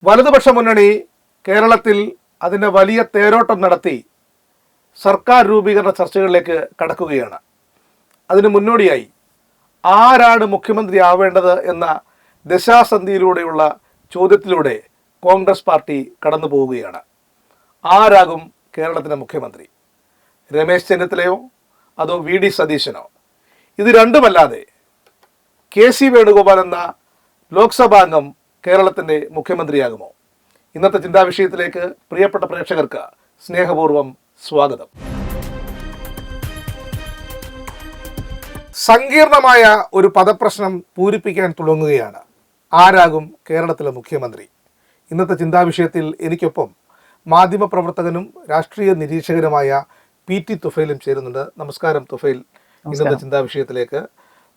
വലതുപക്ഷ മുന്നണി കേരളത്തിൽ അതിൻ്റെ വലിയ തേരോട്ടം നടത്തി സർക്കാർ രൂപീകരണ ചർച്ചകളിലേക്ക് കടക്കുകയാണ്. അതിന് മുന്നോടിയായി ആരാണ് മുഖ്യമന്ത്രി ആവേണ്ടത് എന്ന ദശാസന്ധിയിലൂടെയുള്ള ചോദ്യത്തിലൂടെ കോൺഗ്രസ് പാർട്ടി കടന്നു പോവുകയാണ്. ആരാകും കേരളത്തിൻ്റെ മുഖ്യമന്ത്രി? രമേശ് ചെന്നിത്തലയോ അതോ വി.ഡി. സതീശനോ? ഇത് രണ്ടുമല്ലാതെ കെ.സി. വേണുഗോപാൽ എന്ന ലോക്സഭാംഗം കേരളത്തിൻ്റെ മുഖ്യമന്ത്രിയാകുമോ? ഇന്നത്തെ ചിന്താവിഷയത്തിലേക്ക് പ്രിയപ്പെട്ട പ്രേക്ഷകർക്ക് സ്നേഹപൂർവ്വം സ്വാഗതം. സങ്കീർണമായ ഒരു പദപ്രശ്നം പൂരിപ്പിക്കാൻ തുടങ്ങുകയാണ്. ആരാകും കേരളത്തിലെ മുഖ്യമന്ത്രി? ഇന്നത്തെ ചിന്താവിഷയത്തിൽ എനിക്കൊപ്പം മാധ്യമപ്രവർത്തകനും രാഷ്ട്രീയ നിരീക്ഷകനുമായ പി.ടി. തുഫൈലും ചേരുന്നുണ്ട്. നമസ്കാരം തുഫൈൽ. ഇന്നത്തെ ചിന്താവിഷയത്തിലേക്ക്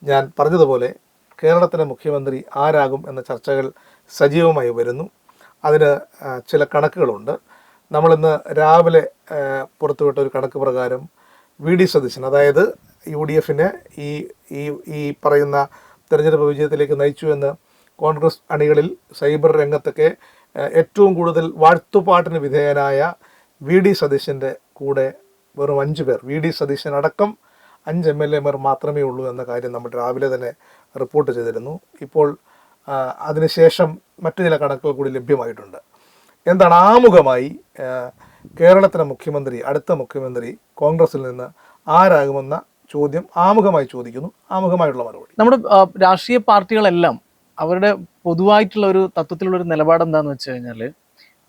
ഞാൻ പറഞ്ഞതുപോലെ കേരളത്തിലെ മുഖ്യമന്ത്രി ആരാകും എന്ന ചർച്ചകൾ സജീവമായി വരുന്നു. അതിന് ചില കണക്കുകളുണ്ട്. നമ്മളിന്ന് രാവിലെ പുറത്തുവിട്ട ഒരു കണക്ക് പ്രകാരം വി.ഡി. സതീശൻ, അതായത് UDF-നെ ഈ പറയുന്ന തെരഞ്ഞെടുപ്പ് വിജയത്തിലേക്ക് നയിച്ചു എന്ന് കോൺഗ്രസ് അണികളിൽ സൈബർ രംഗത്തൊക്കെ ഏറ്റവും കൂടുതൽ വാഴ്ത്തുപാട്ടിന് വിധേയനായ വി.ഡി. സതീശൻ്റെ കൂടെ വെറും 5 പേർ, വി.ഡി. സതീശൻ അടക്കം 5 MLA-മാർ മാത്രമേ ഉള്ളൂ എന്ന കാര്യം നമ്മൾ രാവിലെ തന്നെ റിപ്പോർട്ട് ചെയ്തിരുന്നു. ഇപ്പോൾ അതിനുശേഷം മറ്റു ചില കണക്കുകൾ കൂടി ലഭ്യമായിട്ടുണ്ട്. എന്താണ് ആമുഖമായി കേരളത്തിലെ മുഖ്യമന്ത്രി, അടുത്ത മുഖ്യമന്ത്രി കോൺഗ്രസിൽ നിന്ന് ആരാകുമെന്ന ചോദ്യം ആമുഖമായി ചോദിക്കുന്നു. ആമുഖമായിട്ടുള്ള മറുപടി. നമ്മുടെ രാഷ്ട്രീയ പാർട്ടികളെല്ലാം അവരുടെ പൊതുവായിട്ടുള്ള ഒരു തത്വത്തിലുള്ളൊരു നിലപാട് എന്താണെന്ന് വെച്ച് കഴിഞ്ഞാൽ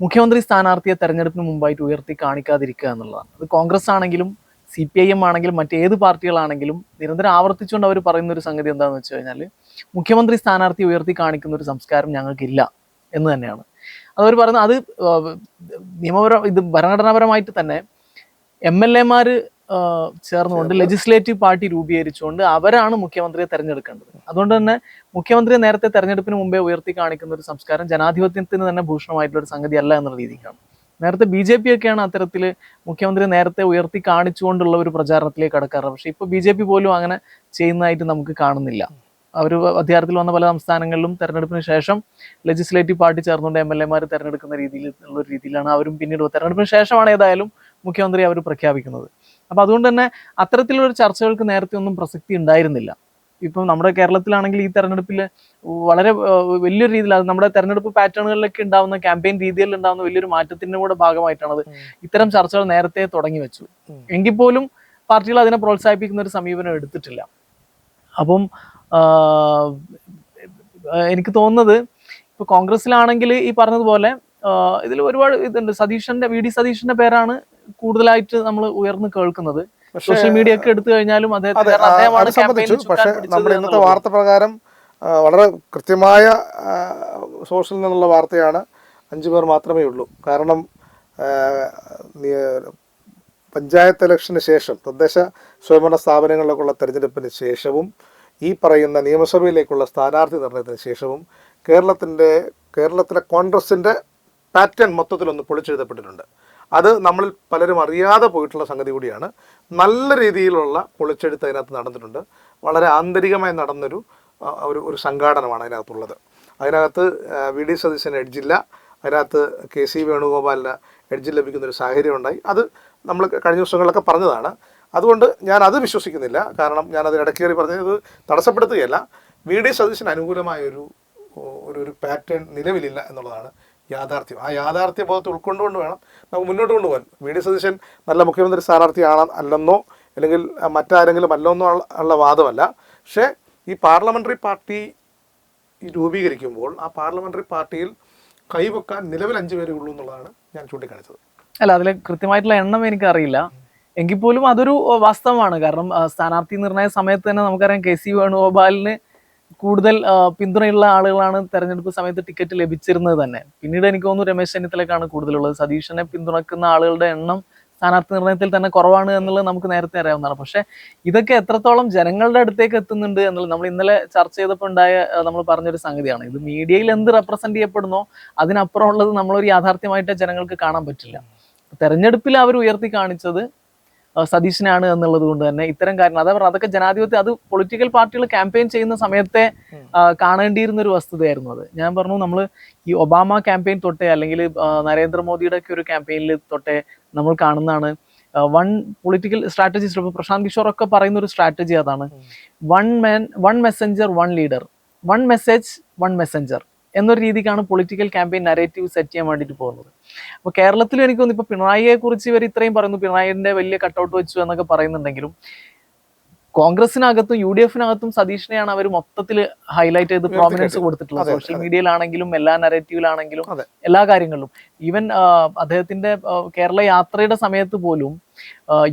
മുഖ്യമന്ത്രി സ്ഥാനാർത്ഥിയെ തെരഞ്ഞെടുപ്പിന് മുമ്പായിട്ട് ഉയർത്തി കാണിക്കാതിരിക്കുക എന്നുള്ളതാണ്. അത് കോൺഗ്രസ് ആണെങ്കിലും CPIM ആണെങ്കിലും മറ്റേത് പാർട്ടികളാണെങ്കിലും നിരന്തരം ആവർത്തിച്ചുകൊണ്ട് അവർ പറയുന്ന ഒരു സംഗതി എന്താണെന്ന് വെച്ച് കഴിഞ്ഞാൽ മുഖ്യമന്ത്രി സ്ഥാനാർത്ഥി ഉയർത്തി കാണിക്കുന്ന ഒരു സംസ്കാരം ഞങ്ങൾക്കില്ല എന്ന് തന്നെയാണ് അതവർ പറയുന്നത്. അത് ഇത് ഭരണഘടനാപരമായിട്ട് തന്നെ MLA-മാർ ചേർന്നുകൊണ്ട് ലെജിസ്ലേറ്റീവ് പാർട്ടി രൂപീകരിച്ചുകൊണ്ട് അവരാണ് മുഖ്യമന്ത്രിയെ തെരഞ്ഞെടുക്കേണ്ടത്. അതുകൊണ്ട് തന്നെ മുഖ്യമന്ത്രിയെ നേരത്തെ തെരഞ്ഞെടുപ്പിന് മുമ്പേ ഉയർത്തി കാണിക്കുന്ന ഒരു സംസ്കാരം ജനാധിപത്യത്തിന് തന്നെ ഭൂഷണമായിട്ടുള്ള ഒരു സംഗതി അല്ല എന്നുള്ള രീതിക്കാണ്. നേരത്തെ BJP ഒക്കെയാണ് അത്തരത്തിൽ മുഖ്യമന്ത്രി നേരത്തെ ഉയർത്തി കാണിച്ചുകൊണ്ടുള്ള ഒരു പ്രചാരണത്തിലേക്ക് കടക്കാറ്. പക്ഷേ ഇപ്പോൾ BJP പോലും അങ്ങനെ ചെയ്യുന്നതായിട്ട് നമുക്ക് കാണുന്നില്ല. അവർ അധികാരത്തിൽ വന്ന പല സംസ്ഥാനങ്ങളിലും തെരഞ്ഞെടുപ്പിന് ശേഷം ലെജിസ്ലേറ്റീവ് പാർട്ടി ചേർന്നുകൊണ്ട് MLA-മാർ തെരഞ്ഞെടുക്കുന്ന ഉള്ള ഒരു രീതിയിലാണ് അവരും പിന്നീട് തെരഞ്ഞെടുപ്പിന് ശേഷമാണ് ഏതായാലും മുഖ്യമന്ത്രി അവർ പ്രഖ്യാപിക്കുന്നത്. അപ്പോൾ അതുകൊണ്ട് തന്നെ അത്തരത്തിലുള്ള ചർച്ചകൾക്ക് നേരത്തെ ഒന്നും പ്രസക്തി ഉണ്ടായിരുന്നില്ല. ഇപ്പം നമ്മുടെ കേരളത്തിലാണെങ്കിൽ ഈ തെരഞ്ഞെടുപ്പിൽ വളരെ വലിയൊരു രീതിയിൽ അത് നമ്മുടെ തെരഞ്ഞെടുപ്പ് പാറ്റേണുകളിലൊക്കെ ഉണ്ടാവുന്ന ക്യാമ്പയിൻ രീതിയിൽ ഉണ്ടാവുന്ന വലിയൊരു മാറ്റത്തിൻ്റെ കൂടെ ഭാഗമായിട്ടാണത് ഇത്തരം ചർച്ചകൾ നേരത്തെ തുടങ്ങി വെച്ചു. എങ്കിൽ പോലും പാർട്ടികൾ അതിനെ പ്രോത്സാഹിപ്പിക്കുന്ന ഒരു സമീപനം എടുത്തിട്ടില്ല. അപ്പം എനിക്ക് തോന്നുന്നത് ഇപ്പോൾ കോൺഗ്രസിലാണെങ്കിൽ ഈ പറഞ്ഞതുപോലെ ഇതിൽ ഒരുപാട് ഇതുണ്ട്. വി.ഡി. സതീശന്റെ പേരാണ് കൂടുതലായിട്ട് നമ്മൾ ഉയർന്നു കേൾക്കുന്നത്. സോഷ്യൽ മീഡിയ ഒക്കെ എടുത്തു കഴിഞ്ഞാലും പക്ഷേ നമ്മുടെ ഇന്നത്തെ വാർത്ത പ്രകാരം വളരെ കൃത്യമായ സോഴ്സിൽ നിന്നുള്ള വാർത്തയാണ്. 5 പേർ മാത്രമേ ഉള്ളൂ. കാരണം പഞ്ചായത്ത് ഇലക്ഷന് ശേഷം, തദ്ദേശ സ്വയംഭരണ സ്ഥാപനങ്ങളിലേക്കുള്ള തെരഞ്ഞെടുപ്പിന് ശേഷവും ഈ പറയുന്ന നിയമസഭയിലേക്കുള്ള സ്ഥാനാർത്ഥി നിർണയത്തിന് ശേഷവും കേരളത്തിലെ കോൺഗ്രസിൻ്റെ പാറ്റേൺ മൊത്തത്തിലൊന്ന് പൊളിച്ചെഴുതപ്പെട്ടിട്ടുണ്ട്. അത് നമ്മളിൽ പലരും അറിയാതെ പോയിട്ടുള്ള സംഗതി കൂടിയാണ്. നല്ല രീതിയിലുള്ള പൊളിച്ചെഴുത്ത് അതിനകത്ത് നടന്നിട്ടുണ്ട്. വളരെ ആന്തരികമായി നടന്നൊരു ഒരു സംഘാടനമാണ് അതിനകത്തുള്ളത്. അതിനകത്ത് വി.ഡി. സതീശന് എഡ്ജില്ല, അതിനകത്ത് കെ.സി. വേണുഗോപാലിന് എഡ്ജിൽ ലഭിക്കുന്നൊരു സാഹചര്യം ഉണ്ടായി. അത് നമ്മൾ കഴിഞ്ഞ ദിവസങ്ങളിലൊക്കെ പറഞ്ഞതാണ്. അതുകൊണ്ട് ഞാൻ അത് വിശ്വസിക്കുന്നില്ല. കാരണം ഞാൻ അതിനിടയ്ക്ക് കയറി പറഞ്ഞത് തടസ്സപ്പെടുത്തുകയല്ല. വി.ഡി. സതീശന് അനുകൂലമായ ഒരു പാറ്റേൺ നിലവിലില്ല എന്നുള്ളതാണ് യാഥാർത്ഥ്യം. ആ യാഥാർത്ഥ്യ ബോധത്തെ ഉൾക്കൊണ്ടുകൊണ്ട് വേണം നമുക്ക് മുന്നോട്ട് കൊണ്ടുപോകാൻ. വി.ഡി. സതീശൻ നല്ല മുഖ്യമന്ത്രി സ്ഥാനാർത്ഥിയാണ് അല്ലെന്നോ അല്ലെങ്കിൽ മറ്റാരെങ്കിലും അല്ലെന്നോ ഉള്ള വാദമല്ല. പക്ഷേ ഈ പാർലമെൻ്ററി പാർട്ടി രൂപീകരിക്കുമ്പോൾ ആ പാർലമെൻ്ററി പാർട്ടിയിൽ കൈവെക്കാൻ നിലവിൽ 5 പേരേ ഉള്ളൂ എന്നുള്ളതാണ് ഞാൻ ചൂണ്ടിക്കാണിച്ചത്. അല്ല, അതിൽ കൃത്യമായിട്ടുള്ള എണ്ണം എനിക്കറിയില്ല. എങ്കിൽ പോലും അതൊരു വാസ്തവമാണ്. കാരണം സ്ഥാനാർത്ഥി നിർണയ സമയത്ത് തന്നെ നമുക്കറിയാം കെ.സി. വേണുഗോപാലിന് കൂടുതൽ പിന്തുണയുള്ള ആളുകളാണ് തെരഞ്ഞെടുപ്പ് സമയത്ത് ടിക്കറ്റ് ലഭിച്ചിരുന്നത് തന്നെ. പിന്നീട് എനിക്ക് തോന്നുന്നു രമേശ് ചെന്നിത്തലയ്ക്കാണ് കൂടുതലുള്ളത്. സതീശനെ പിന്തുണക്കുന്ന ആളുകളുടെ എണ്ണം സ്ഥാനാർത്ഥി നിർണയത്തിൽ തന്നെ കുറവാണ് എന്നുള്ളത് നമുക്ക് നേരത്തെ അറിയാവുന്നതാണ്. പക്ഷെ ഇതൊക്കെ എത്രത്തോളം ജനങ്ങളുടെ അടുത്തേക്ക് എത്തുന്നുണ്ട് എന്നുള്ളത് നമ്മൾ ഇന്നലെ ചർച്ച ചെയ്തപ്പോൾ നമ്മൾ പറഞ്ഞൊരു സംഗതിയാണ്. ഇത് മീഡിയയിൽ എന്ത് റെപ്രസെന്റ് ചെയ്യപ്പെടുന്നോ അതിനപ്പുറം ഉള്ളത് നമ്മളൊരു യാഥാർത്ഥ്യമായിട്ട് ജനങ്ങൾക്ക് കാണാൻ പറ്റില്ല. തെരഞ്ഞെടുപ്പിൽ അവർ ഉയർത്തി കാണിച്ചത് സതീശനാണ് എന്നുള്ളത് കൊണ്ട് തന്നെ ഇത്തരം കാര്യങ്ങൾ അതാ പറഞ്ഞത്, അതൊക്കെ ജനാധിപത്യം, അത് പൊളിറ്റിക്കൽ പാർട്ടികൾ ക്യാമ്പയിൻ ചെയ്യുന്ന സമയത്തെ കാണേണ്ടിയിരുന്ന ഒരു വസ്തുതയായിരുന്നു അത്. ഞാൻ പറഞ്ഞു, നമ്മൾ ഈ ഒബാമ ക്യാമ്പയിൻ തൊട്ടേ അല്ലെങ്കിൽ നരേന്ദ്രമോദിയുടെ ഒക്കെ ഒരു ക്യാമ്പയിനിൽ തൊട്ടേ നമ്മൾ കാണുന്നതാണ് വൺ പൊളിറ്റിക്കൽ സ്ട്രാറ്റജിസ്റ്റ്. ഇപ്പോൾ പ്രശാന്ത് കിഷോർ ഒക്കെ പറയുന്ന ഒരു സ്ട്രാറ്റജി അതാണ്, one Messenger one leader, one message one Messenger എന്നൊരു രീതിക്കാണ് പൊളിറ്റിക്കൽ ക്യാമ്പയിൻ നരേറ്റീവ് സെറ്റ് ചെയ്യാൻ വേണ്ടിയിട്ട് പോകുന്നത്. അപ്പോൾ കേരളത്തിൽ എനിക്ക് തോന്നുന്നു ഇപ്പോൾ പിണറായിയെ കുറിച്ച് ഇവർ ഇത്രയും പറയുന്നു, പിണറായിന്റെ വലിയ കട്ടൗട്ട് വെച്ചു എന്നൊക്കെ പറയുന്നുണ്ടെങ്കിലും കോൺഗ്രസിനകത്തും UDF-നകത്തും സതീഷിനെയാണ് അവർ മൊത്തത്തിൽ ഹൈലൈറ്റ് ചെയ്ത് പ്രോമിനൻസ് കൊടുത്തിട്ടുള്ളത്. സോഷ്യൽ മീഡിയയിലാണെങ്കിലും എല്ലാ നരേറ്റീവിലാണെങ്കിലും എല്ലാ കാര്യങ്ങളിലും. ഈവൻ അദ്ദേഹത്തിന്റെ കേരള യാത്രയുടെ സമയത്ത് പോലും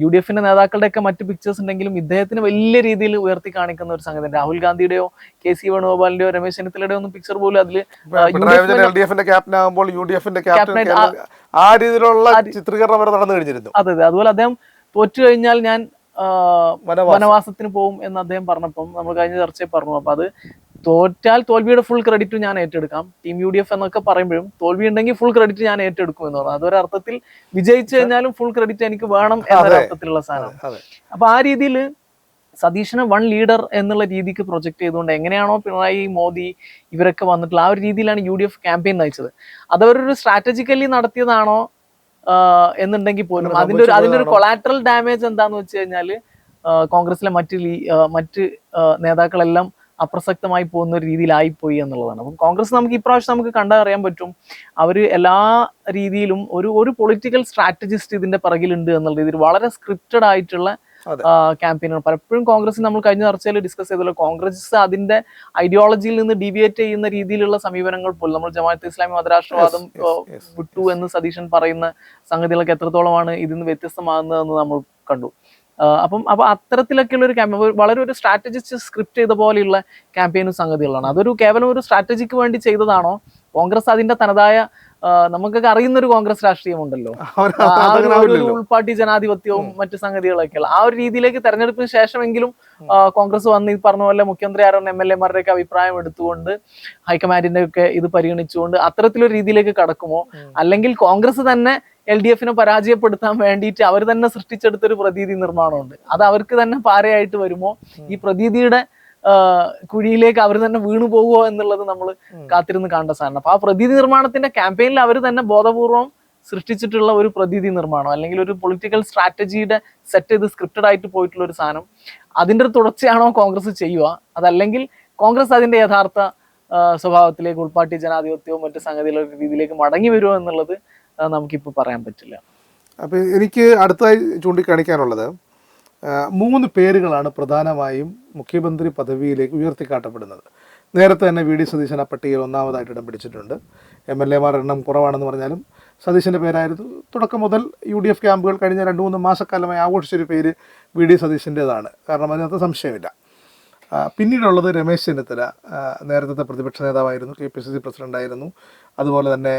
UDF-ന്റെ നേതാക്കളുടെ ഒക്കെ മറ്റു പിക്ചേഴ്സ് ഉണ്ടെങ്കിലും ഇദ്ദേഹത്തിന് വലിയ രീതിയിൽ ഉയർത്തി കാണിക്കുന്ന ഒരു സംഗതി. രാഹുൽ ഗാന്ധിയുടെയോ KC വേണുഗോപാലിന്റെയോ രമേശ് ചെന്നിത്തലയുടെയോ ഒന്നും പിക്ചർ പോലും അതിൽ അതെ. അതുപോലെ അദ്ദേഹം തോറ്റു കഴിഞ്ഞാൽ ഞാൻ വനവാസത്തിന് പോകും എന്ന് അദ്ദേഹം പറഞ്ഞപ്പം നമ്മൾ കഴിഞ്ഞ ചർച്ചയിൽ പറഞ്ഞു. അപ്പൊ അത് തോറ്റാൽ തോൽവിയുടെ ഫുൾ ക്രെഡിറ്റ് ഞാൻ ഏറ്റെടുക്കാം, ടീം UDF എന്നൊക്കെ പറയുമ്പോഴും തോൽവി ഉണ്ടെങ്കിൽ ഫുൾ ക്രെഡിറ്റ് ഞാൻ ഏറ്റെടുക്കും എന്ന് പറഞ്ഞു. അതൊരർത്ഥത്തിൽ വിജയിച്ചു കഴിഞ്ഞാലും ഫുൾ ക്രെഡിറ്റ് എനിക്ക് വേണം എന്നൊരർത്ഥത്തിലുള്ള സാധനം. അപ്പൊ ആ രീതിയിൽ സതീഷിനെ വൺ ലീഡർ എന്നുള്ള രീതിക്ക് പ്രൊജക്ട് ചെയ്തുകൊണ്ട് എങ്ങനെയാണോ പിണറായി, മോദി ഇവരൊക്കെ വന്നിട്ടുള്ള ആ ഒരു രീതിയിലാണ് UDF ക്യാമ്പയിൻ നയിച്ചത്. അതവരൊരു സ്ട്രാറ്റജിക്കലി നടത്തിയതാണോ എന്നുണ്ടെങ്കിൽ പോലും അതിന്റെ ഒരു കൊളാറ്ററൽ ഡാമേജ് എന്താന്ന് വെച്ച് കഴിഞ്ഞാല് കോൺഗ്രസിലെ മറ്റ് നേതാക്കളെല്ലാം അപ്രസക്തമായി പോകുന്ന ഒരു രീതിയിലായിപ്പോയി എന്നുള്ളതാണ്. അപ്പം കോൺഗ്രസ് നമുക്ക് ഇപ്രാവശ്യം നമുക്ക് കണ്ടറിയാൻ പറ്റും, അവര് എല്ലാ രീതിയിലും ഒരു പൊളിറ്റിക്കൽ സ്ട്രാറ്റജിസ്റ്റ് ഇതിന്റെ പിറകിലുണ്ട് എന്നുള്ള രീതിയിൽ വളരെ സ്ക്രിപ്റ്റഡ് ആയിട്ടുള്ള ക്യാമ്പയിനാണ്. പലപ്പോഴും കോൺഗ്രസ് നമ്മൾ കഴിഞ്ഞ ചർച്ചയിൽ ഡിസ്കസ് ചെയ്തല്ലോ, കോൺഗ്രസ് അതിന്റെ ഐഡിയോളജിയിൽ നിന്ന് ഡീവിയേറ്റ് ചെയ്യുന്ന രീതിയിലുള്ള സമീപനങ്ങൾ പോലും, നമ്മൾ ജമാഅത്തെ ഇസ്ലാമി മതരാഷ്ട്രവാദം വിട്ടു എന്ന് സതീശൻ പറയുന്ന സംഗതികളൊക്കെ എത്രത്തോളമാണ് ഇതിന്ന് വ്യത്യസ്തമാകുന്നതെന്ന് നമ്മൾ കണ്ടു. അപ്പൊ അത്തരത്തിലൊക്കെയുള്ള ഒരു ക്യാമ്പയിൻ, വളരെ ഒരു സ്ട്രാറ്റജിസ്റ്റ് സ്ക്രിപ്റ്റ് ചെയ്ത പോലെയുള്ള ക്യാമ്പയിനും സംഗതികളാണ്. അതൊരു കേവലം ഒരു സ്ട്രാറ്റജിക്ക് വേണ്ടി ചെയ്തതാണോ? കോൺഗ്രസ് അതിന്റെ തനതായ നമുക്കൊക്കെ അറിയുന്ന ഒരു കോൺഗ്രസ് രാഷ്ട്രീയമുണ്ടല്ലോ, ഒരു ഉൾപാർട്ടി ജനാധിപത്യവും മറ്റു സംഗതികളൊക്കെയുള്ള ആ ഒരു രീതിയിലേക്ക് തെരഞ്ഞെടുപ്പിന് ശേഷമെങ്കിലും കോൺഗ്രസ് വന്ന് ഈ പറഞ്ഞ പോലെ മുഖ്യമന്ത്രി ആരാണ് MLA-മാരുടെ ഒക്കെ അഭിപ്രായം എടുത്തുകൊണ്ട് ഹൈക്കമാൻഡിന്റെ ഒക്കെ ഇത് പരിഗണിച്ചുകൊണ്ട് അത്തരത്തിലൊരു രീതിയിലേക്ക് കടക്കുമോ, അല്ലെങ്കിൽ കോൺഗ്രസ് തന്നെ LDF-നെ പരാജയപ്പെടുത്താൻ വേണ്ടിയിട്ട് അവർ തന്നെ സൃഷ്ടിച്ചെടുത്തൊരു പ്രതീതി നിർമ്മാണമുണ്ട്, അത് അവർക്ക് തന്നെ പാരയായിട്ട് വരുമോ, ഈ പ്രതീതിയുടെ കുഴിയിലേക്ക് അവർ തന്നെ വീണു പോകുമോ എന്നുള്ളത് നമ്മൾ കാത്തിരുന്ന് കാണേണ്ട സാധനം. അപ്പൊ ആ പ്രതീതി നിർമ്മാണത്തിന്റെ ക്യാമ്പയിനിൽ അവർ തന്നെ ബോധപൂർവം സൃഷ്ടിച്ചിട്ടുള്ള ഒരു പ്രതീതി നിർമ്മാണം അല്ലെങ്കിൽ ഒരു പൊളിറ്റിക്കൽ സ്ട്രാറ്റജിയുടെ സെറ്റ് ചെയ്ത് സ്ക്രിപ്റ്റഡ് ആയിട്ട് പോയിട്ടുള്ള ഒരു സാധനം, അതിന്റെ ഒരു തുടർച്ചയാണോ കോൺഗ്രസ് ചെയ്യുക, അതല്ലെങ്കിൽ കോൺഗ്രസ് അതിന്റെ യഥാർത്ഥ സ്വഭാവത്തിലേക്ക് ഉൾപാർട്ടി ജനാധിപത്യവും മറ്റു സംഗതികളുടെ രീതിയിലേക്ക് മടങ്ങി വരുമോ എന്നുള്ളത് നമുക്കിപ്പോൾ പറയാൻ പറ്റില്ല. അപ്പോൾ എനിക്ക് അടുത്തതായി ചൂണ്ടിക്കാണിക്കാനുള്ളത് 3 പേരുകളാണ് പ്രധാനമായും മുഖ്യമന്ത്രി പദവിയിലേക്ക് ഉയർത്തിക്കാട്ടപ്പെടുന്നത്. നേരത്തെ തന്നെ VD സതീശൻ ആ പട്ടികയിൽ ഒന്നാമതായിട്ട് ഇടം പിടിച്ചിട്ടുണ്ട്. MLA-മാർ എണ്ണം കുറവാണെന്ന് പറഞ്ഞാലും സതീശൻ്റെ പേരായിരുന്നു തുടക്കം മുതൽ UDF ക്യാമ്പുകൾ കഴിഞ്ഞ 2-3 മാസക്കാലമായി ആഘോഷിച്ചൊരു പേര് VD സതീശൻ്റേതാണ്, കാരണം അതിനകത്ത് സംശയമില്ല. പിന്നീടുള്ളത് രമേശ് ചെന്നിത്തല, നേരത്തെ പ്രതിപക്ഷ നേതാവായിരുന്നു, KPCC പ്രസിഡൻ്റായിരുന്നു, അതുപോലെ തന്നെ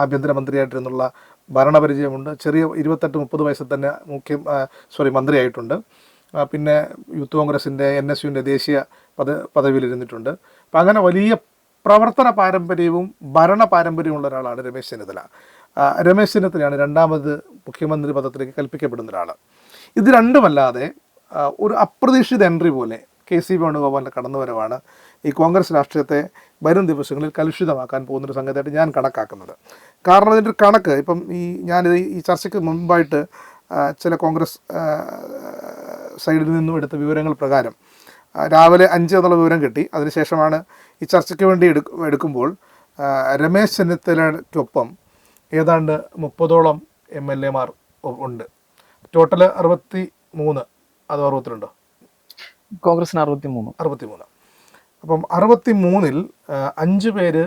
ആഭ്യന്തരമന്ത്രിയായിട്ടിരുന്നുള്ള ഭരണപരിചയമുണ്ട്. ചെറിയ 28-30 വയസ്സിൽ തന്നെ മന്ത്രിയായിട്ടുണ്ട്. പിന്നെ യൂത്ത് കോൺഗ്രസിൻ്റെ NSUവിൻ്റെ ദേശീയ പദവിയിലിരുന്നിട്ടുണ്ട്. അപ്പം അങ്ങനെ വലിയ പ്രവർത്തന പാരമ്പര്യവും ഭരണ പാരമ്പര്യമുള്ള ഒരാളാണ് രമേശ് ചെന്നിത്തല. രമേശ് ചെന്നിത്തലയാണ് രണ്ടാമത് മുഖ്യമന്ത്രി പദത്തിലേക്ക് കൽപ്പിക്കപ്പെടുന്ന ഒരാൾ. ഇത് രണ്ടുമല്ലാതെ ഒരു അപ്രതീക്ഷിത എൻട്രി പോലെ KC വേണുഗോപാലിൻ്റെ കടന്നുവരവാണ് ഈ കോൺഗ്രസ് രാഷ്ട്രീയത്തെ വരും ദിവസങ്ങളിൽ കലുഷിതമാക്കാൻ പോകുന്നൊരു സംഗതിയായിട്ട് ഞാൻ കണക്കാക്കുന്നത്. കാരണം അതിൻ്റെ ഒരു കണക്ക് ഇപ്പം ഞാനിത് ഈ ചർച്ചയ്ക്ക് മുമ്പായിട്ട് ചില കോൺഗ്രസ് സൈഡിൽ നിന്നും എടുത്ത വിവരങ്ങൾ പ്രകാരം രാവിലെ 5 എന്നുള്ള വിവരം കിട്ടി. അതിനുശേഷമാണ് ഈ ചർച്ചയ്ക്ക് വേണ്ടി എടുക്കുമ്പോൾ രമേശ് ചെന്നിത്തലയ്ക്കൊപ്പം ഏതാണ്ട് 30ഓളം MLA-മാർ ഉണ്ട്. ടോട്ടൽ 63, അതോ 62? കോൺഗ്രസിന് 63. അപ്പം 63-ൽ 5 പേര്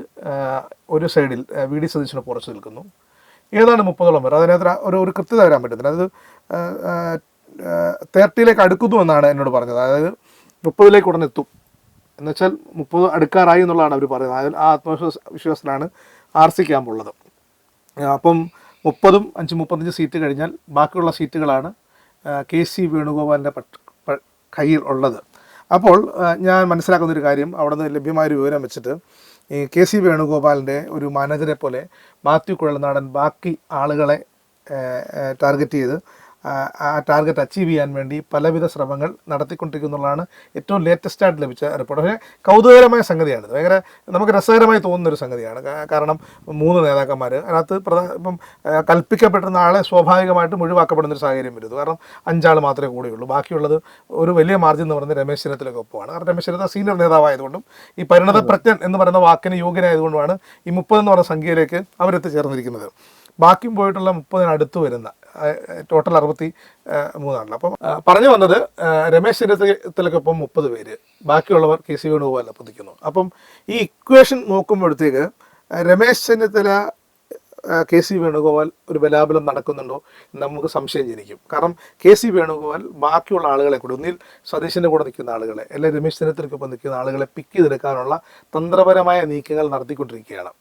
ഒരു സൈഡിൽ VD സതീശന് പുറച്ചു നിൽക്കുന്നു. ഏതാണ്ട് 30ഓളം പേർ, അതിനകത്ത് ഒരു കൃത്യത വരാൻ പറ്റത്തില്ല. അത് 30ലേക്ക് അടുക്കുന്നു എന്നാണ് എന്നോട് പറഞ്ഞത്. അതായത് 30ലേക്ക് ഉടനെ എത്തും എന്നുവെച്ചാൽ 30 അടുക്കാറായി എന്നുള്ളതാണ് അവർ പറയുന്നത്. അതിൽ ആ ആത്മവിശ്വാസത്തിലാണ് RC ക്യാമ്പുള്ളത്. അപ്പം 30ഉം 35 സീറ്റ് കഴിഞ്ഞാൽ ബാക്കിയുള്ള സീറ്റുകളാണ് KC വേണുഗോപാലിൻ്റെ കയ്യിൽ ഉള്ളത്. അപ്പോൾ ഞാൻ മനസ്സിലാക്കുന്നൊരു കാര്യം, അവിടെ നിന്ന് ലഭ്യമായൊരു വിവരം വെച്ചിട്ട് ഈ KC വേണുഗോപാലിൻ്റെ ഒരു മാനേജറെ പോലെ മാത്യു കുഴൽനാടൻ ബാക്കി ആളുകളെ ടാർഗറ്റ് ചെയ്ത് ആ ടാർഗറ്റ് അച്ചീവ് ചെയ്യാൻ വേണ്ടി പലവിധ ശ്രമങ്ങൾ നടത്തിക്കൊണ്ടിരിക്കുന്നുള്ളതാണ് ഏറ്റവും ലേറ്റസ്റ്റ് ആയിട്ട് ലഭിച്ച റിപ്പോർട്ട്. പക്ഷേ കൗതുകകരമായ സംഗതിയാണ്, ഭയങ്കര നമുക്ക് രസകരമായി തോന്നുന്നൊരു സംഗതിയാണ്. കാരണം 3 നേതാക്കന്മാർ അതിനകത്ത് ഇപ്പം കൽപ്പിക്കപ്പെടുന്ന ആളെ സ്വാഭാവികമായിട്ടും ഒഴിവാക്കപ്പെടുന്നൊരു സാഹചര്യം വരുന്നത്. കാരണം 5 ആൾ മാത്രമേ കൂടെയുള്ളൂ. ബാക്കിയുള്ളത് ഒരു വലിയ മാർജിൻ എന്ന് പറയുന്നത് രമേശ് ചെന്നിത്തലയ്ക്കൊപ്പമാണ്. കാരണം രമേശ് ചെന്നിത്തല സീനിയർ നേതാവായതുകൊണ്ടും ഈ പരിണതപ്രജ്ഞൻ എന്ന് പറയുന്ന വാക്കിന് യോഗ്യനായതുകൊണ്ടുമാണ് ഈ 30 എന്ന് പറയുന്ന സംഖ്യയിലേക്ക് അവരെത്തിച്ചേർന്നിരിക്കുന്നത്. ബാക്കിയും പോയിട്ടുള്ള 30 അടുത്ത് വരുന്ന ടോട്ടൽ 63 അപ്പം പറഞ്ഞു വന്നത് രമേശ് ചെന്നിത്തലയ്ക്കൊപ്പം 30 പേര്, ബാക്കിയുള്ളവർ കെ സി വേണുഗോപാലിനെ പൊതിക്കുന്നു. അപ്പം ഈ ഇക്വേഷൻ നോക്കുമ്പോഴത്തേക്ക് രമേശ് ചെന്നിത്തല കെ സി വേണുഗോപാൽ ഒരു ബലാബലം നടക്കുന്നുണ്ടോ എന്ന് നമുക്ക് സംശയം ജനിക്കും. കാരണം കെ സി വേണുഗോപാൽ ബാക്കിയുള്ള ആളുകളെ കൂടി, ഒന്നിൽ സതീശൻ്റെ കൂടെ നിൽക്കുന്ന ആളുകളെ, അല്ലെങ്കിൽ രമേശ് ചെന്നിത്തലയ്ക്കൊപ്പം നിൽക്കുന്ന ആളുകളെ പിക്ക് ചെയ്തെടുക്കാനുള്ള തന്ത്രപരമായ നീക്കങ്ങൾ നടത്തിക്കൊണ്ടിരിക്കുകയാണ്.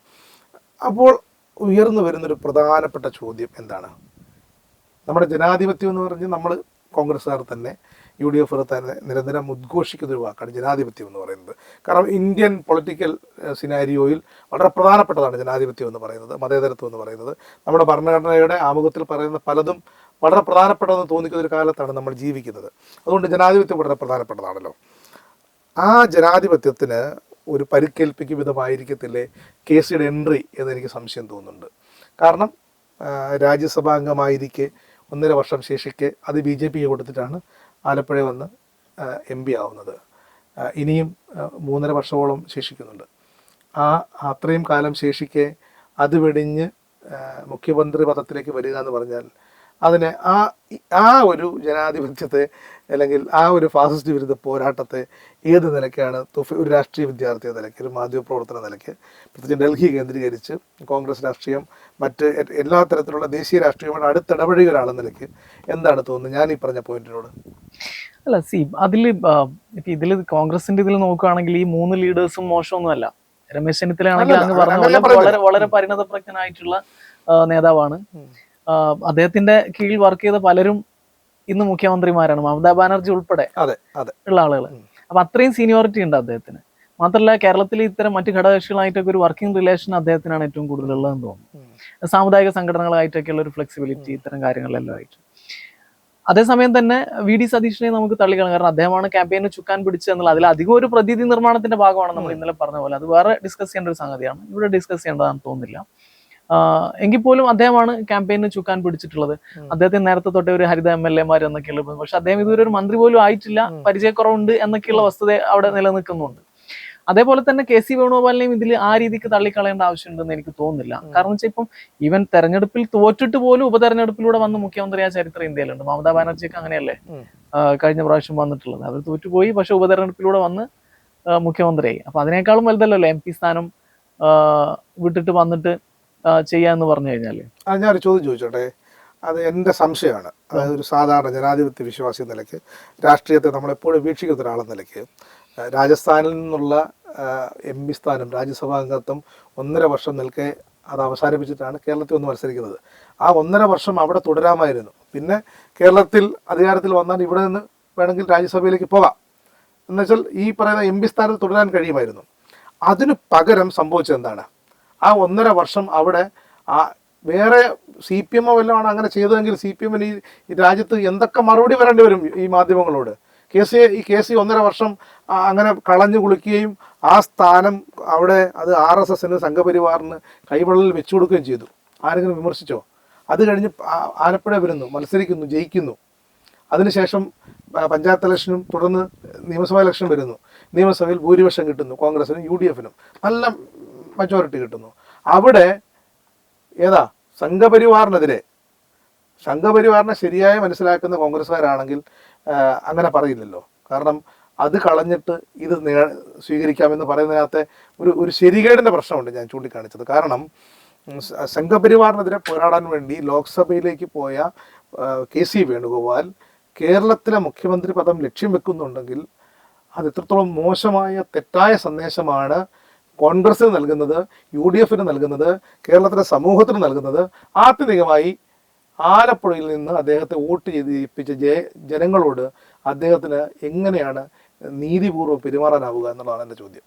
അപ്പോൾ ഉയർന്നു വരുന്നൊരു പ്രധാനപ്പെട്ട ചോദ്യം എന്താണ്? നമ്മുടെ ജനാധിപത്യം എന്ന് പറഞ്ഞ് നമ്മൾ കോൺഗ്രസ്സുകാർ തന്നെ UDF തന്നെ നിരന്തരം ഉദ്ഘോഷിക്കുന്നൊരു വാക്കാണ് ജനാധിപത്യം എന്ന് പറയുന്നത്. കാരണം ഇന്ത്യൻ പൊളിറ്റിക്കൽ സിനാരിയോയിൽ വളരെ പ്രധാനപ്പെട്ടതാണ് ജനാധിപത്യം എന്ന് പറയുന്നത്, മതേതരത്വം എന്ന് പറയുന്നത്. നമ്മുടെ ഭരണഘടനയുടെ ആമുഖത്തിൽ പറയുന്ന പലതും വളരെ പ്രധാനപ്പെട്ടതെന്ന് തോന്നിക്കുന്ന ഒരു കാലത്താണ് നമ്മൾ ജീവിക്കുന്നത്. അതുകൊണ്ട് ജനാധിപത്യം വളരെ പ്രധാനപ്പെട്ടതാണല്ലോ. ആ ജനാധിപത്യത്തിന് ഒരു പരിക്കേൽപ്പിക്കും വിധമായിരിക്കത്തില്ലേ കെ സിയുടെ എൻട്രി എന്നെനിക്ക് സംശയം തോന്നുന്നുണ്ട്. കാരണം രാജ്യസഭാംഗമായിരിക്കെ 1.5 വർഷം ശേഷിക്കെ അത് BJP കൊടുത്തിട്ടാണ് ആലപ്പുഴ വന്ന് MP ആവുന്നത്. ഇനിയും 3.5 വർഷമോളം ശേഷിക്കുന്നുണ്ട്. അത്രയും കാലം ശേഷിക്കെ അത് വെടിഞ്ഞ് മുഖ്യമന്ത്രി പദത്തിലേക്ക് വരിക എന്ന് പറഞ്ഞാൽ അതിനെ ആ ഒരു ജനാധിപത്യത്തെ അല്ലെങ്കിൽ ആ ഒരു ഫാസിസ്റ്റ് വിരുദ്ധ പോരാട്ടത്തെ ഏത് നിലയ്ക്കാണ് ഒരു രാഷ്ട്രീയ വിദ്യാർത്ഥി എന്ന നിലയ്ക്ക്, ഒരു മാധ്യമപ്രവർത്തന നിലയ്ക്ക്, പ്രത്യേകിച്ച് ഡൽഹി കേന്ദ്രീകരിച്ച് കോൺഗ്രസ് രാഷ്ട്രീയം മറ്റ് എല്ലാ തരത്തിലുള്ള ദേശീയ രാഷ്ട്രീയവുമായി അടുത്തിടപഴകിയ ഒരാളെന്ന നിലയ്ക്ക് എന്താണ് തോന്നുന്നത് ഞാൻ ഈ പറഞ്ഞ പോയിന്റിനോട്? അല്ല, ഇതിൽ കോൺഗ്രസിന്റെ ഇതിൽ നോക്കുകയാണെങ്കിൽ ഈ 3 ലീഡേഴ്സും മോശമൊന്നുമല്ല. രമേശ് ചെന്നിത്തലയാണെങ്കിൽ അങ്ങ് പറഞ്ഞ പോലെ വളരെ പരിണതപ്രജ്ഞനായിട്ടുള്ള നേതാവാണ്. അദ്ദേഹത്തിന്റെ കീഴിൽ വർക്ക് ചെയ്ത പലരും ഇന്ന് മുഖ്യമന്ത്രിമാരാണ്, മമതാ ബാനർജി ഉൾപ്പെടെ ഉള്ള ആളുകൾ. അപ്പൊ അത്രയും സീനിയോറിറ്റി ഉണ്ട് അദ്ദേഹത്തിന്. മാത്രമല്ല കേരളത്തിൽ ഇത്തരം മറ്റു ഘടകകക്ഷികളായിട്ടൊക്കെ ഒരു വർക്കിംഗ് റിലേഷൻ അദ്ദേഹത്തിനാണ് ഏറ്റവും കൂടുതലുള്ളതെന്ന് തോന്നുന്നു. സാമുദായിക സംഘടനകളായിട്ടൊക്കെയുള്ള ഒരു ഫ്ലെക്സിബിലിറ്റി, ഇത്തരം കാര്യങ്ങളെല്ലാം ആയിട്ട്. അതേസമയം തന്നെ VD സതീഷിനെ നമുക്ക് തള്ളിക്കളയാം. കാരണം അദ്ദേഹമാണ് ക്യാമ്പയിന് ചുക്കാൻ പിടിച്ചത് എന്നുള്ള അതിൽ അധികം ഒരു പ്രതീതി നിർമ്മാണത്തിന്റെ ഭാഗമാണ് നമ്മൾ ഇന്നലെ പറഞ്ഞ പോലെ. അത് വേറെ ഡിസ്കസ് ചെയ്യേണ്ട ഒരു സംഗതിയാണ്, ഇവിടെ ഡിസ്കസ് ചെയ്യേണ്ടതാണെന്ന് തോന്നുന്നില്ല. എങ്കിൽ പോലും അദ്ദേഹമാണ് ക്യാമ്പയിന് ചുക്കാൻ പിടിച്ചിട്ടുള്ളത്. അദ്ദേഹത്തിന് നേരത്തെ തൊട്ടേ ഒരു ഹരിത MLA എന്നൊക്കെയുള്ള, പക്ഷെ അദ്ദേഹം ഇതുവരെ ഒരു മന്ത്രി പോലും ആയിട്ടില്ല, പരിചയക്കുറവുണ്ട് എന്നൊക്കെയുള്ള വസ്തുത അവിടെ നിലനിൽക്കുന്നുണ്ട്. അതേപോലെ തന്നെ കെ സി വേണുഗോപാലിനെയും ഇതിൽ ആ രീതിക്ക് തള്ളിക്കളയേണ്ട ആവശ്യമുണ്ടെന്ന് എനിക്ക് തോന്നുന്നില്ല. കാരണം വെച്ചാൽ ഇപ്പം ഈവൻ തെരഞ്ഞെടുപ്പിൽ തോറ്റിട്ട് പോലും ഉപതെരഞ്ഞെടുപ്പിലൂടെ വന്ന് മുഖ്യമന്ത്രിയായ ചരിത്രം ഇന്ത്യയിലുണ്ട്. മമതാ ബാനർജിക്ക് അങ്ങനെയല്ലേ കഴിഞ്ഞ പ്രാവശ്യം വന്നിട്ടുള്ളത്. അവർ തോറ്റുപോയി, പക്ഷെ ഉപതെരഞ്ഞെടുപ്പിലൂടെ വന്ന് മുഖ്യമന്ത്രിയായി. അപ്പൊ അതിനേക്കാളും വലുതല്ലല്ലോ MP സ്ഥാനം വിട്ടിട്ട് വന്നിട്ട് ചെയ്യാന്ന് പറഞ്ഞു കഴിഞ്ഞാല്. ഞാനൊരു ചോദ്യം ചോദിച്ചോട്ടെ, അത് എൻ്റെ സംശയമാണ്. അതായത് ഒരു സാധാരണ ജനാധിപത്യ വിശ്വാസി എന്ന നിലയ്ക്ക്, രാഷ്ട്രീയത്തെ നമ്മളെപ്പോഴും വീക്ഷിക്കുന്ന ഒരാളെന്ന നിലയ്ക്ക്, രാജസ്ഥാനിൽ നിന്നുള്ള MP സ്ഥാനം, രാജ്യസഭാംഗത്വം 1.5 വർഷം നിൽക്കെ അത് അവസാനിപ്പിച്ചിട്ടാണ് കേരളത്തിൽ വന്ന് മത്സരിക്കുന്നത്. ആ 1.5 വർഷം അവിടെ തുടരാമായിരുന്നു. പിന്നെ കേരളത്തിൽ അധികാരത്തിൽ വന്നാൽ ഇവിടെ നിന്ന് വേണമെങ്കിൽ രാജ്യസഭയിലേക്ക് പോകാം എന്നുവെച്ചാൽ ഈ പറയുന്ന MP സ്ഥാനത്ത് തുടരാൻ കഴിയുമായിരുന്നു. അതിനു പകരം സംഭവിച്ചത് എന്താണ്? ആ 1.5 വർഷം അവിടെ വേറെ CPM വല്ലതാണ് അങ്ങനെ ചെയ്തതെങ്കിൽ CPM-ന് ഈ രാജ്യത്ത് എന്തൊക്കെ മറുപടി വരേണ്ടി വരും ഈ മാധ്യമങ്ങളോട്? കെ സി 1.5 വർഷം അങ്ങനെ കളഞ്ഞു കുളിക്കുകയും ആ സ്ഥാനം അവിടെ അത് RSSന് സംഘപരിവാറിന് കൈവെള്ളൽ വെച്ചു കൊടുക്കുകയും ചെയ്തു. ആരെങ്കിലും വിമർശിച്ചോ? അത് കഴിഞ്ഞ് ആലപ്പുഴ വരുന്നു, മത്സരിക്കുന്നു, ജയിക്കുന്നു. അതിനുശേഷം പഞ്ചായത്ത് ഇലക്ഷനും തുടർന്ന് നിയമസഭാ ഇലക്ഷൻ വരുന്നു. നിയമസഭയിൽ ഭൂരിപക്ഷം കിട്ടുന്നു, കോൺഗ്രസിനും UDF-നും നല്ല മജോറിറ്റി കിട്ടുന്നു. അവിടെ സംഘപരിവാറിനെ ശരിയായി മനസ്സിലാക്കുന്ന കോൺഗ്രസ്സുകാരാണെങ്കിൽ അങ്ങനെ പറയില്ലല്ലോ. കാരണം അത് കളഞ്ഞിട്ട് ഇത് സ്വീകരിക്കാമെന്ന് പറയുന്നതിനകത്തെ ഒരു ശരികേടിൻ്റെ പ്രശ്നമുണ്ട് ഞാൻ ചൂണ്ടിക്കാണിച്ചത്. കാരണം സംഘപരിവാറിനെതിരെ പോരാടാൻ വേണ്ടി ലോക്സഭയിലേക്ക് പോയ കെ സി വേണുഗോപാൽ കേരളത്തിലെ മുഖ്യമന്ത്രി പദം ലക്ഷ്യം വെക്കുന്നുണ്ടെങ്കിൽ അത് എത്രത്തോളം മോശമായ തെറ്റായ സന്ദേശമാണ് കോൺഗ്രസിന് നൽകുന്നത്, UDF-ന് നൽകുന്നത്, കേരളത്തിലെ സമൂഹത്തിന് നൽകുന്നത്. ആത്യന്തികമായി ആലപ്പുഴയിൽ നിന്ന് അദ്ദേഹത്തെ വോട്ട് ചെയ്യിപ്പിച്ച ജനങ്ങളോട് അദ്ദേഹത്തിന് എങ്ങനെയാണ് നീതിപൂർവ്വം പെരുമാറാനാവുക എന്നുള്ളതാണ് എൻ്റെ ചോദ്യം.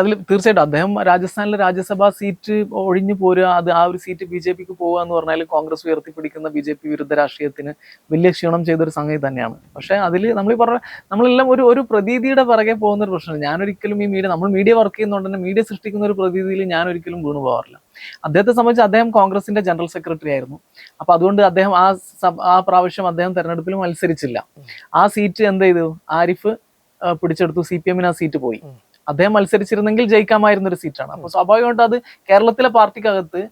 അതിൽ തീർച്ചയായിട്ടും അദ്ദേഹം രാജസ്ഥാനിലെ രാജ്യസഭാ സീറ്റ് ഒഴിഞ്ഞു പോരുക, അത് ആ ഒരു സീറ്റ് BJPക്ക് പോവുക എന്ന് പറഞ്ഞാൽ കോൺഗ്രസ് ഉയർത്തിപ്പിടിക്കുന്ന BJP വിരുദ്ധ രാഷ്ട്രീയത്തിന് വലിയ ക്ഷീണം ചെയ്തൊരു സംഗതി തന്നെയാണ്. പക്ഷെ അതിൽ നമ്മളെല്ലാം ഒരു പ്രതീതിയുടെ പിറകെ പോകുന്ന ഒരു പ്രശ്നമാണ്. ഞാനൊരിക്കലും നമ്മൾ മീഡിയ വർക്ക് ചെയ്യുന്നതുകൊണ്ട് തന്നെ മീഡിയ സൃഷ്ടിക്കുന്ന ഒരു പ്രതീതിയിൽ ഞാൻ ഒരിക്കലും വീണു പോകാറില്ല. അദ്ദേഹത്തെ സംബന്ധിച്ച് അദ്ദേഹം കോൺഗ്രസിന്റെ ജനറൽ സെക്രട്ടറി ആയിരുന്നു. അപ്പൊ അതുകൊണ്ട് അദ്ദേഹം ആ പ്രാവശ്യം അദ്ദേഹം തെരഞ്ഞെടുപ്പിൽ മത്സരിച്ചില്ല. ആ സീറ്റ് എന്ത് ചെയ്തു, ആരിഫ് പിടിച്ചെടുത്തു. CPM-ന് ആ സീറ്റ് പോയി. അദ്ദേഹം മത്സരിച്ചിരുന്നെങ്കിൽ ജയിക്കാമായിരുന്ന ഒരു സീറ്റാണ്. അപ്പൊ സ്വാഭാവികമായിട്ടും അത് കേരളത്തിലെ പാർട്ടിക്കകത്ത്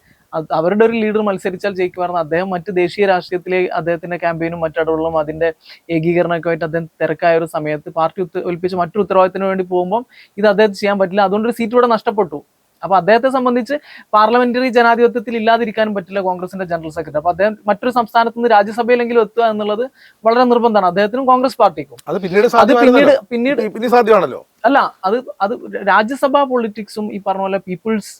അവരുടെ ഒരു ലീഡർ മത്സരിച്ചാൽ ജയിക്കുമായിരുന്നു. അദ്ദേഹം മറ്റ് ദേശീയ രാഷ്ട്രീയത്തിലെ അദ്ദേഹത്തിന്റെ ക്യാമ്പയിനും മറ്റടവുകളും അതിന്റെ ഏകീകരണമൊക്കെ ആയിട്ട് അദ്ദേഹം തിരക്കായ ഒരു സമയത്ത് പാർട്ടി ഒൽപ്പിച്ച് മറ്റൊരു ഉത്തരവാദിത്തത്തിന് വേണ്ടി പോകുമ്പോൾ ഇത് അദ്ദേഹത്തിന് ചെയ്യാൻ പറ്റില്ല. അതുകൊണ്ട് ഒരു സീറ്റ് ഇവിടെ നഷ്ടപ്പെട്ടു. അപ്പൊ അദ്ദേഹത്തെ സംബന്ധിച്ച് പാർലമെന്ററി ജനാധിപത്യത്തിൽ ഇല്ലാതിരിക്കാനും പറ്റില്ല കോൺഗ്രസിന്റെ ജനറൽ സെക്രട്ടറി. അപ്പൊ അദ്ദേഹം മറ്റൊരു സംസ്ഥാനത്ത് നിന്ന് രാജ്യസഭയിലെങ്കിലും എത്തുക എന്നുള്ളത് വളരെ നിർബന്ധമാണ് അദ്ദേഹത്തിനും കോൺഗ്രസ് പാർട്ടിക്കും. അത് പിന്നീട് സാധ്യമാണല്ലോ. അല്ല, അത് രാജ്യസഭാ പൊളിറ്റിക്സും ഈ പറഞ്ഞ പോലെ പീപ്പിൾസ്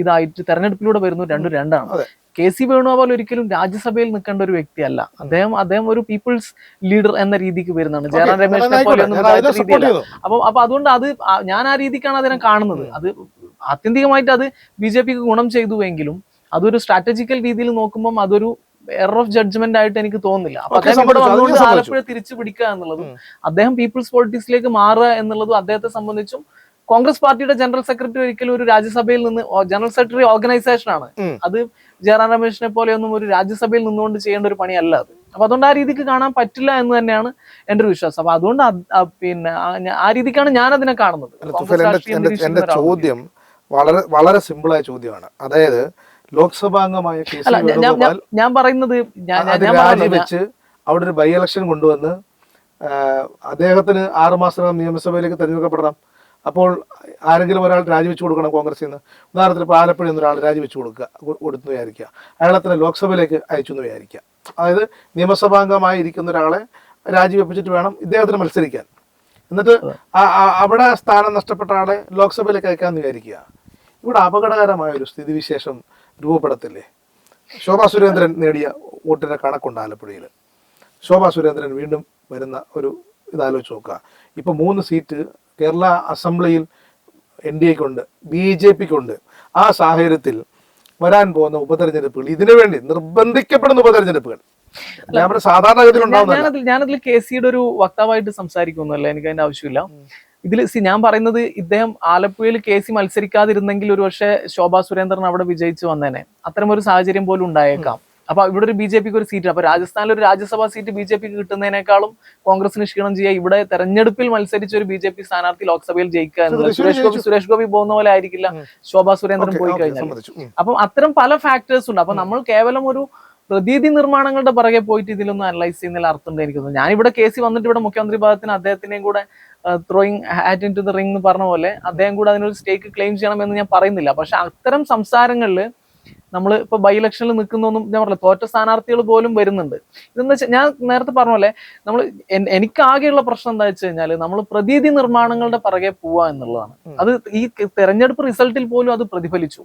ഇതായിട്ട് തെരഞ്ഞെടുപ്പിലൂടെ വരുന്നു, രണ്ടാണ്. KC വേണുഗോപാൽ ഒരിക്കലും രാജ്യസഭയിൽ നിൽക്കേണ്ട ഒരു വ്യക്തിയല്ല. അദ്ദേഹം ഒരു പീപ്പിൾസ് ലീഡർ എന്ന രീതിക്ക് വരുന്നതാണ്. ജയറാം രമേശിനെ പോലെയൊന്നും രീതിയല്ല. അപ്പൊ അതുകൊണ്ട് ഞാൻ ആ രീതിക്കാണ് അതിനെ കാണുന്നത്. അത് ആത്യന്തികമായിട്ട് അത് BJPക്ക് ഗുണം ചെയ്തുവെങ്കിലും അതൊരു സ്ട്രാറ്റജിക്കൽ രീതിയിൽ നോക്കുമ്പോൾ അതൊരു എറർ ഓഫ് ജഡ്ജ്മെന്റ് ആയിട്ട് എനിക്ക് തോന്നുന്നില്ല. അപ്പൊ അദ്ദേഹം ഇവിടെ വന്നുകൊണ്ട് ആലപ്പുഴ തിരിച്ചു പിടിക്കുക എന്നുള്ളതും അദ്ദേഹം പീപ്പിൾസ് പൊളിറ്റിക്സിലേക്ക് മാറുക എന്നുള്ളതും അദ്ദേഹത്തെ സംബന്ധിച്ചും കോൺഗ്രസ് പാർട്ടിയുടെ ജനറൽ സെക്രട്ടറി ഒരിക്കലും ഒരു രാജ്യസഭയിൽ നിന്ന്, ജനറൽ സെക്രട്ടറി ഓർഗനൈസേഷൻ ആണ്, അത് ജയറാം രമേശിനെ പോലെയൊന്നും ഒരു രാജ്യസഭയിൽ നിന്നുകൊണ്ട് ചെയ്യേണ്ട ഒരു പണിയല്ല അത്. അപ്പൊ അതുകൊണ്ട് ആ രീതിക്ക് കാണാൻ പറ്റില്ല എന്ന് തന്നെയാണ് എന്റെ ഒരു വിശ്വാസം. അപ്പൊ അതുകൊണ്ട് ആ രീതിക്കാണ് ഞാൻ അതിനെ കാണുന്നത്. എന്റെ ചോദ്യം വളരെ സിമ്പിളായ ചോദ്യമാണ്. അതായത് ലോക്സഭാംഗമായ ഞാൻ പറയുന്നത് രാജിവെച്ച് അവിടെ ഒരു ബൈ ഇലക്ഷൻ കൊണ്ടുവന്ന് അദ്ദേഹത്തിന് 6 മാസം നിയമസഭയിലേക്ക് തെരഞ്ഞെടുക്കപ്പെടണം. അപ്പോൾ ആരെങ്കിലും ഒരാൾ രാജിവെച്ച് കൊടുക്കണം കോൺഗ്രസിൽ നിന്ന്. ഉദാഹരണത്തിന് ഇപ്പോൾ ആലപ്പുഴയിൽ നിന്ന് ഒരാൾ രാജിവെച്ച് കൊടുത്തു വിചാരിക്കുക, അയാളെ തന്നെ ലോക്സഭയിലേക്ക് അയച്ചു എന്ന് വിചാരിക്കുക. അതായത് നിയമസഭാംഗമായി ഇരിക്കുന്ന ഒരാളെ രാജിവെപ്പിച്ചിട്ട് വേണം ഇദ്ദേഹത്തിന് മത്സരിക്കാൻ. എന്നിട്ട് അവിടെ സ്ഥാനം നഷ്ടപ്പെട്ട ആളെ ലോക്സഭയിലേക്ക് അയക്കാമെന്ന് വിചാരിക്കുക. ഇവിടെ അപകടകരമായ ഒരു സ്ഥിതിവിശേഷം രൂപപ്പെടത്തില്ലേ? ശോഭാ സുരേന്ദ്രൻ നേടിയ വോട്ടിന്റെ കണക്കുണ്ട് ആലപ്പുഴയിൽ. ശോഭാ സുരേന്ദ്രൻ വീണ്ടും വരുന്ന ഒരു ഇതാലോചിച്ച് നോക്കുക. ഇപ്പൊ 3 സീറ്റ് കേരള അസംബ്ലിയിൽ NDAക്കുണ്ട്, BJPക്കുണ്ട്. ആ സാഹചര്യത്തിൽ വരാൻ പോകുന്ന ഉപതെരഞ്ഞെടുപ്പുകൾ, ഇതിനുവേണ്ടി നിർബന്ധിക്കപ്പെടുന്ന ഉപതെരഞ്ഞെടുപ്പുകൾ സാധാരണഗതിയിൽ ഞാനതിൽ KCയുടെ ഒരു വക്താവായിട്ട് സംസാരിക്കുന്നല്ല, എനിക്ക് അതിന്റെ ആവശ്യമില്ല. ഇതിൽ ഞാൻ പറയുന്നത്, ഇദ്ദേഹം ആലപ്പുഴയിൽ KC മത്സരിക്കാതിരുന്നെങ്കിൽ ഒരു പക്ഷേ ശോഭാ സുരേന്ദ്രൻ അവിടെ വിജയിച്ചു വന്നേനെ. അത്തരം ഒരു സാഹചര്യം പോലും ഉണ്ടായേക്കാം. അപ്പൊ ഇവിടെ ഒരു BJPക്ക് ഒരു സീറ്റ്, അപ്പൊ രാജസ്ഥാനിൽ ഒരു രാജ്യസഭാ സീറ്റ് BJPക്ക് കിട്ടുന്നതിനേക്കാളും കോൺഗ്രസിന് ക്ഷീണം ചെയ്യുക ഇവിടെ തെരഞ്ഞെടുപ്പിൽ മത്സരിച്ച ഒരു BJP സ്ഥാനാർത്ഥി ലോക്സഭയിൽ ജയിക്കുക എന്നുള്ളത് സുരേഷ് ഗോപി പോകുന്ന പോലെ ആയിരിക്കില്ല ശോഭാ സുരേന്ദ്രൻ പോയി കഴിഞ്ഞാൽ. അപ്പം അത്തരം പല ഫാക്ടേഴ്സ് ഉണ്ട്. അപ്പൊ നമ്മൾ കേവലം ഒരു പ്രതീതി നിർമ്മാണങ്ങളുടെ പുറകെ പോയിട്ട് ഇതിലൊന്നും അനലൈസ് ചെയ്യുന്നതിൽ അർത്ഥമുണ്ട് എനിക്ക് തോന്നുന്നു. ഞാനിവിടെ KC വന്നിട്ട് ഇവിടെ മുഖ്യമന്ത്രി പദത്തിന് അദ്ദേഹത്തിനെയും കൂടെ throwing hat in to the ring എന്ന് പറഞ്ഞ പോലെ അദ്ദേഹം കൂടെ അതിനൊരു സ്റ്റേക്ക് ക്ലെയിം ചെയ്യണമെന്ന് ഞാൻ പറയുന്നില്ല. പക്ഷെ അത്തരം സംസാരങ്ങളിൽ നമ്മൾ ഇപ്പൊ ബൈ ഇലക്ഷനിൽ നിൽക്കുന്നൊന്നും ഞാൻ പറഞ്ഞില്ല, തോറ്റ സ്ഥാനാർത്ഥികൾ പോലും വരുന്നുണ്ട്. ഇതെന്ന് വെച്ചാൽ ഞാൻ നേരത്തെ പറഞ്ഞ പോലെ എനിക്ക് ആകെയുള്ള പ്രശ്നം എന്താ വെച്ച് കഴിഞ്ഞാൽ നമ്മൾ പ്രതീതി നിർമ്മാണങ്ങളുടെ പിറകെ പോവുക എന്നുള്ളതാണ്. അത് ഈ തെരഞ്ഞെടുപ്പ് റിസൾട്ടിൽ പോലും അത് പ്രതിഫലിച്ചു.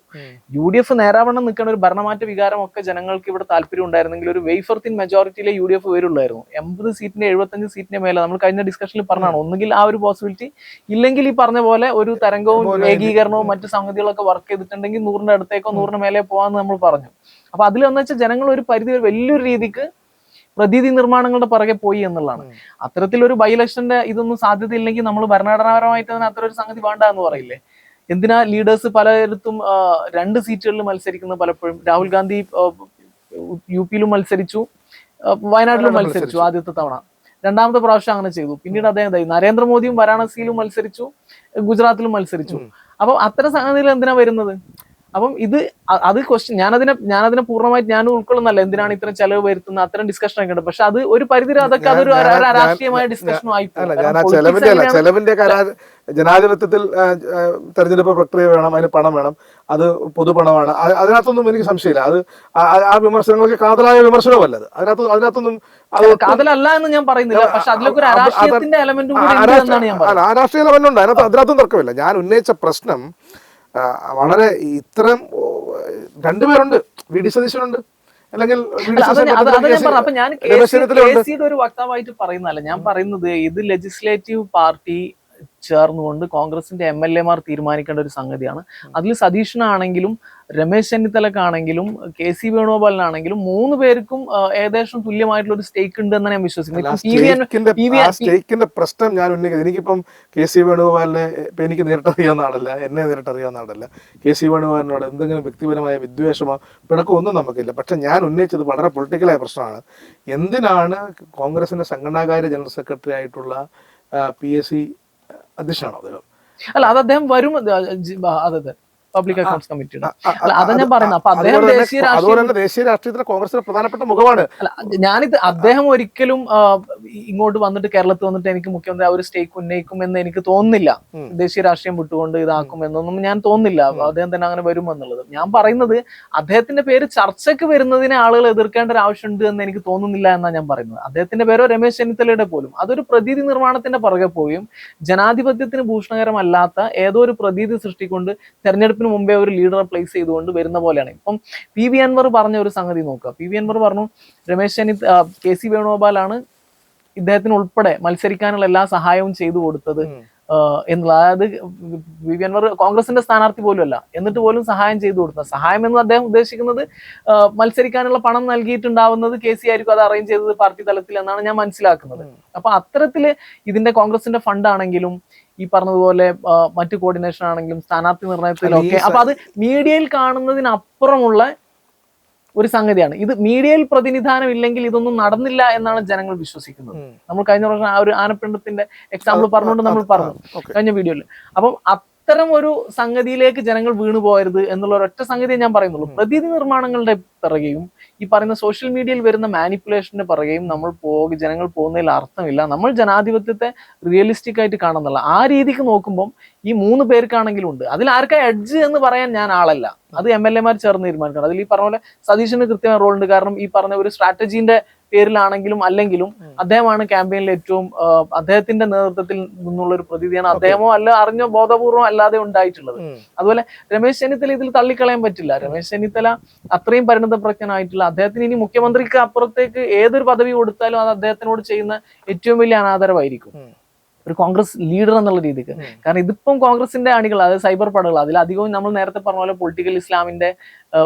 UDF നേരാവണ്ണം നിൽക്കുന്ന ഒരു ഭരണമാറ്റ വികാരം ഒക്കെ ജനങ്ങൾക്ക് ഇവിടെ താല്പര്യം ഉണ്ടായിരുന്നെങ്കിൽ ഒരു വേഫർ തിൻ മെജോറിറ്റിയിലെ UDF വരുള്ളായിരുന്നു. 80 സീറ്റിന്റെ 75 സീറ്റിന്റെ മേലെ നമ്മൾ കഴിഞ്ഞ ഡിസ്കഷനിൽ പറഞ്ഞാണ്. ഒന്നുകിൽ ആ ഒരു പോസിബിലിറ്റി, ഇല്ലെങ്കിൽ ഈ പറഞ്ഞ പോലെ ഒരു തരംഗവും ഏകീകരണവും മറ്റു സംഗതികളൊക്കെ വർക്ക് ചെയ്തിട്ടുണ്ടെങ്കിൽ 100ന്റെ അടുത്തേക്കോ 100ന് മേലെ പോകാൻ നമ്മൾ പറഞ്ഞു. അപ്പൊ അതിലെന്ന് വെച്ചാൽ ജനങ്ങൾ ഒരു പരിധി വലിയൊരു രീതിക്ക് പ്രതീതി നിർമ്മാണങ്ങളുടെ പുറകെ പോയി എന്നുള്ളതാണ്. അത്തരത്തിലൊരു ബൈ ഇലക്ഷന്റെ ഇതൊന്നും സാധ്യതയില്ലെങ്കിൽ നമ്മൾ ഭരണഘടനാപരമായിട്ട് തന്നെ അത്ര ഒരു സംഗതി വേണ്ട എന്ന് പറയില്ലേ? എന്തിനാ ലീഡേഴ്സ് പലയിടത്തും 2 സീറ്റുകളിൽ മത്സരിക്കുന്നത്? പലപ്പോഴും രാഹുൽ ഗാന്ധി UPയിലും മത്സരിച്ചു, വയനാട്ടിലും മത്സരിച്ചു ആദ്യത്തെ തവണ. 2ാമത്തെ പ്രാവശ്യം അങ്ങനെ ചെയ്തു. പിന്നീട് അദ്ദേഹം നരേന്ദ്രമോദിയും വാരാണസിയിലും മത്സരിച്ചു, ഗുജറാത്തിലും മത്സരിച്ചു. അപ്പൊ അത്തരം സംഗതികൾ എന്തിനാ വരുന്നത്? അപ്പം അത് ക്വസ്റ്റ്യൻ ഞാനതിനെ പൂർണ്ണമായിട്ട് ഞാൻ ഉൾക്കൊള്ളുന്നല്ല. എന്തിനാണ് ഇത്രയും ചെലവ് വരുത്തുന്നത്? അത്തരം ഡിസ്കഷൻ ഒക്കെ ഉണ്ട്. പക്ഷെ അത് ഒരു പരിധി അതൊക്കെ അതൊരു രാഷ്ട്രീയമായ ഡിസ്കഷനും ആയി. ചെലവിന്റെ ജനാധിപത്യത്തിൽ തെരഞ്ഞെടുപ്പ് പ്രക്രിയ വേണം, അതിന് പണം വേണം, അത് പൊതുപണമാണ്. അതിനകത്തൊന്നും എനിക്ക് സംശയമില്ല. അത് ആ വിമർശനങ്ങൾക്ക് കാതലായ വിമർശനമല്ല. അതിനകത്തൊന്നും കാതലല്ല എന്ന് ഞാൻ പറയുന്നില്ല. പക്ഷെ അതിലൊക്കെ ഒരു രാഷ്ട്രീയത്തിന്റെ എലമെന്റും കൂടി എന്നാണ് ഞാൻ പറയുന്നത്. ആ രാഷ്ട്രീയ എലമെന്റ് ഉണ്ട്, അതിനകത്തും തർക്കമില്ല. ഞാൻ ഉന്നയിച്ച പ്രശ്നം വളരെ ഇത്തരം 2 പേരുണ്ട്. VD സതീശനുണ്ട്, അല്ലെങ്കിൽ അപ്പൊ ഞാൻ KCയുടെ ഒരു വക്താവായിട്ട് പറയുന്നതല്ല. ഞാൻ പറയുന്നത് ഇത് ലെജിസ്ലേറ്റീവ് പാർട്ടി ചേർന്നുകൊണ്ട് കോൺഗ്രസിന്റെ MLA മാർ തീരുമാനിക്കേണ്ട ഒരു സംഗതിയാണ്. അതിൽ സതീഷിനാണെങ്കിലും രമേശ് ചെന്നിത്തലക്കാണെങ്കിലും KC വേണുഗോപാലിനാണെങ്കിലും 3 പേർക്കും ഏകദേശം തുല്യമായിട്ടുള്ള ഒരു സ്റ്റേക്ക് ഉണ്ട് എന്ന് ഞാൻ വിശ്വസിക്കുന്നു. സ്റ്റേക്കിന്റെ പ്രശ്നം ഞാൻ ഉന്നയിക്കുന്നത്, എനിക്കിപ്പം KC വേണുഗോപാലിനെ ഇപ്പം എനിക്ക് നേരിട്ടറിയാവുന്ന ആളല്ല, എന്നെ നേരിട്ടറിയാവുന്ന ആളല്ല. KC വേണുഗോപാലിനോട് എന്തെങ്കിലും വ്യക്തിപരമായ വിദ്വേഷമോ പിണക്കോ ഒന്നും നമുക്കില്ല. പക്ഷെ ഞാൻ ഉന്നയിച്ചത് വളരെ പൊളിറ്റിക്കലായ പ്രശ്നമാണ്. എന്തിനാണ് കോൺഗ്രസിന്റെ സംഘടനാകാര്യ ജനറൽ സെക്രട്ടറി ആയിട്ടുള്ള PSC അധ്യക്ഷനാണോ അദ്ദേഹം? അല്ല, അത് അദ്ദേഹം വരും. അതെ, പബ്ലിക് അക്കൗണ്ട്സ് കമ്മിറ്റിയുടെ അതാ ഞാൻ പറയുന്നത്. അപ്പൊ അദ്ദേഹം ദേശീയ രാഷ്ട്രീയത്തിലെ കോൺഗ്രസിന്റെ പ്രധാനപ്പെട്ട മുഖമാണ്. അല്ല, ഞാനിത് അദ്ദേഹം ഒരിക്കലും ഇങ്ങോട്ട് വന്നിട്ട് കേരളത്തിൽ വന്നിട്ട് എനിക്ക് മുഖ്യമന്ത്രി ആ ഒരു സ്റ്റേക്ക് ഉന്നയിക്കും എന്ന് എനിക്ക് തോന്നുന്നില്ല. ദേശീയ രാഷ്ട്രീയം വിട്ടുകൊണ്ട് ഇതാക്കും എന്നൊന്നും ഞാൻ തോന്നുന്നില്ല. അദ്ദേഹം തന്നെ അങ്ങനെ വരുമെന്നുള്ളത്. ഞാൻ പറയുന്നത് അദ്ദേഹത്തിന്റെ പേര് ചർച്ചയ്ക്ക് വരുന്നതിനെ ആളുകൾ എതിർക്കേണ്ട ഒരു ആവശ്യമുണ്ട് എന്ന് എനിക്ക് തോന്നുന്നില്ല എന്നാണ് ഞാൻ പറയുന്നത്. അദ്ദേഹത്തിന്റെ പേരോ രമേശ് ചെന്നിത്തലയുടെ പോലും അതൊരു പ്രതീതി നിർമ്മാണത്തിന്റെ പുറകെ പോയും ജനാധിപത്യത്തിന് ഭൂഷണകരമല്ലാത്ത ഏതോ ഒരു പ്രതീതി സൃഷ്ടിക്കൊണ്ട് തെരഞ്ഞെടുപ്പിന് മുമ്പേ ഒരു ലീഡറെ പ്ലേസ് ചെയ്തുകൊണ്ട് വരുന്ന പോലെയാണ്. ഇപ്പം PV അൻവർ പറഞ്ഞ ഒരു സംഗതി നോക്കുക. PV അൻവർ പറഞ്ഞു KC വേണുഗോപാലാണ് ഇദ്ദേഹത്തിന് ഉൾപ്പെടെ മത്സരിക്കാനുള്ള എല്ലാ സഹായവും ചെയ്തു കൊടുത്തത് എന്നുള്ള. അതായത് PV അൻവർ കോൺഗ്രസിന്റെ സ്ഥാനാർത്ഥി പോലും അല്ല, എന്നിട്ട് പോലും സഹായം ചെയ്തു കൊടുത്തത്. സഹായം എന്ന് അദ്ദേഹം ഉദ്ദേശിക്കുന്നത് മത്സരിക്കാനുള്ള പണം നൽകിയിട്ടുണ്ടാവുന്നത് KC ആയിരിക്കും അത് അറേഞ്ച് ചെയ്തത് പാർട്ടി തലത്തിൽ എന്നാണ് ഞാൻ മനസ്സിലാക്കുന്നത്. അപ്പൊ അത്തരത്തില് ഇതിന്റെ കോൺഗ്രസിന്റെ ഫണ്ട് ആണെങ്കിലും ഈ പറഞ്ഞതുപോലെ മറ്റു കോർഡിനേഷൻ ആണെങ്കിലും സ്ഥാനാർത്ഥി നിർണയത്തിലൊക്കെ അപ്പൊ അത് മീഡിയയിൽ കാണുന്നതിനപ്പുറമുള്ള ഒരു സംഗതിയാണ്. ഇത് മീഡിയയിൽ പ്രതിനിധാനം ഇല്ലെങ്കിൽ ഇതൊന്നും നടന്നില്ല എന്നാണ് ജനങ്ങൾ വിശ്വസിക്കുന്നത്. നമ്മൾ കഴിഞ്ഞ പ്രാവശ്യം ആ ഒരു ആനപ്പിണ്ടത്തിന്റെ എക്സാമ്പിൾ പറഞ്ഞുകൊണ്ട് നമ്മൾ പറഞ്ഞു കഴിഞ്ഞ വീഡിയോയിൽ. അപ്പം അത്തരം ഒരു സംഗതിയിലേക്ക് ജനങ്ങൾ വീണു പോകരുത് എന്നുള്ള ഒരൊറ്റ സംഗതിയെ ഞാൻ പറയുന്നുള്ളൂ. പ്രതീതി നിർമ്മാണങ്ങളുടെ പിറകെയും ഈ പറയുന്ന സോഷ്യൽ മീഡിയയിൽ വരുന്ന മാനിപ്പുലേഷന്റെ പിറകെയും ജനങ്ങൾ പോകുന്നതിൽ അർത്ഥമില്ല. നമ്മൾ ജനാധിപത്യത്തെ റിയലിസ്റ്റിക് ആയിട്ട് കാണുന്നില്ല. ആ രീതിക്ക് നോക്കുമ്പോൾ ഈ 3 പേർക്കാണെങ്കിലും ഉണ്ട്. അതിൽ ആർക്കാ എഡ്ജ് എന്ന് പറയാൻ ഞാൻ ആളല്ല. അത് MLA-മാർ ചേർന്ന് തീരുമാനിക്കണം. അതിൽ ഈ പറഞ്ഞ പോലെ സതീഷിന് കൃത്യമായ റോൾ ഉണ്ട്. കാരണം ഈ പറഞ്ഞ ഒരു സ്ട്രാറ്റജിന്റെ പേരിലാണെങ്കിലും അല്ലെങ്കിലും അദ്ദേഹമാണ് ക്യാമ്പയിനിൽ ഏറ്റവും അദ്ദേഹത്തിന്റെ നേതൃത്വത്തിൽ നിന്നുള്ള ഒരു പ്രതീതിയാണ് അദ്ദേഹമോ അല്ല അറിഞ്ഞോ ബോധപൂർവം അല്ലാതെ ഉണ്ടായിട്ടുള്ളത്. അതുപോലെ രമേശ് ചെന്നിത്തല ഇതിൽ തള്ളിക്കളയാൻ പറ്റില്ല. രമേശ് ചെന്നിത്തല അത്രയും പരിണതപ്രജ്ഞനായിട്ടുള്ള അദ്ദേഹത്തിന് ഇനി മുഖ്യമന്ത്രിക്ക് അപ്പുറത്തേക്ക് ഏതൊരു പദവി കൊടുത്താലും അത് അദ്ദേഹത്തിനോട് ചെയ്യുന്ന ഏറ്റവും വലിയ അനാദരവായിരിക്കും ഒരു കോൺഗ്രസ് ലീഡർ എന്നുള്ള രീതിക്ക്. കാരണം ഇതിപ്പം കോൺഗ്രസിന്റെ അണികൾ, അതായത് സൈബർ പടകൾ, അതിലധികവും നമ്മൾ നേരത്തെ പറഞ്ഞ പോലെ പൊളിറ്റിക്കൽ ഇസ്ലാമിന്റെ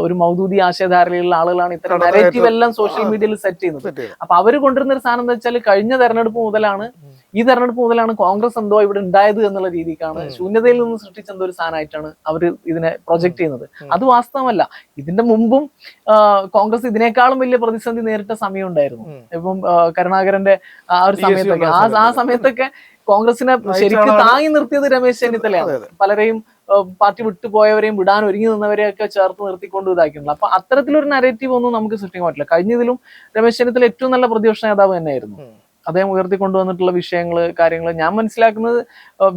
ഒരു മൗദൂദി ആശയധാരയിലുള്ള ആളുകളാണ് ഇത്തരം നരേറ്റീവ് എല്ലാം സോഷ്യൽ മീഡിയയിൽ സെറ്റ് ചെയ്യുന്നത്. അപ്പൊ അവര് കൊണ്ടുവരുന്ന ഒരു സാധനം എന്താ വെച്ചാൽ കഴിഞ്ഞ തെരഞ്ഞെടുപ്പ് മുതലാണ് കോൺഗ്രസ് എന്തോ ഇവിടെ ഉണ്ടായത് എന്നുള്ള രീതിക്കാണ്, ശൂന്യതയിൽ നിന്ന് സൃഷ്ടിച്ച എന്തോ ഒരു സാധനമായിട്ടാണ് അവർ ഇതിനെ പ്രൊജക്ട് ചെയ്യുന്നത്. അത് വാസ്തവമല്ല. ഇതിന്റെ മുമ്പും കോൺഗ്രസ് ഇതിനേക്കാളും വലിയ പ്രതിസന്ധി നേരിട്ട സമയം ഉണ്ടായിരുന്നു. ഇപ്പം കരുണാകരന്റെ ആ ഒരു സമയത്തൊക്കെ ആ സമയത്തൊക്കെ കോൺഗ്രസിനെ ശരിക്കും താങ്ങി നിർത്തിയത് രമേശ് ചെന്നിത്തലയാണ്. പലരെയും പാർട്ടി വിട്ടുപോയവരെയും വിടാൻ ഒരുങ്ങി നിന്നവരെയൊക്കെ ചേർത്ത് നിർത്തിക്കൊണ്ട് ഇതാക്കിയിട്ടുണ്ട്. അപ്പൊ അത്തരത്തിലൊരു നരേറ്റീവ് ഒന്നും നമുക്ക് സൃഷ്ടിക്കാൻ പറ്റില്ല. കഴിഞ്ഞതിലും രമേശ് ചെന്നിത്തല ഏറ്റവും നല്ല പ്രതിപക്ഷ നേതാവ് തന്നെയായിരുന്നു. അദ്ദേഹം ഉയർത്തിക്കൊണ്ടുവന്നിട്ടുള്ള കാര്യങ്ങൾ ഞാൻ മനസ്സിലാക്കുന്നത്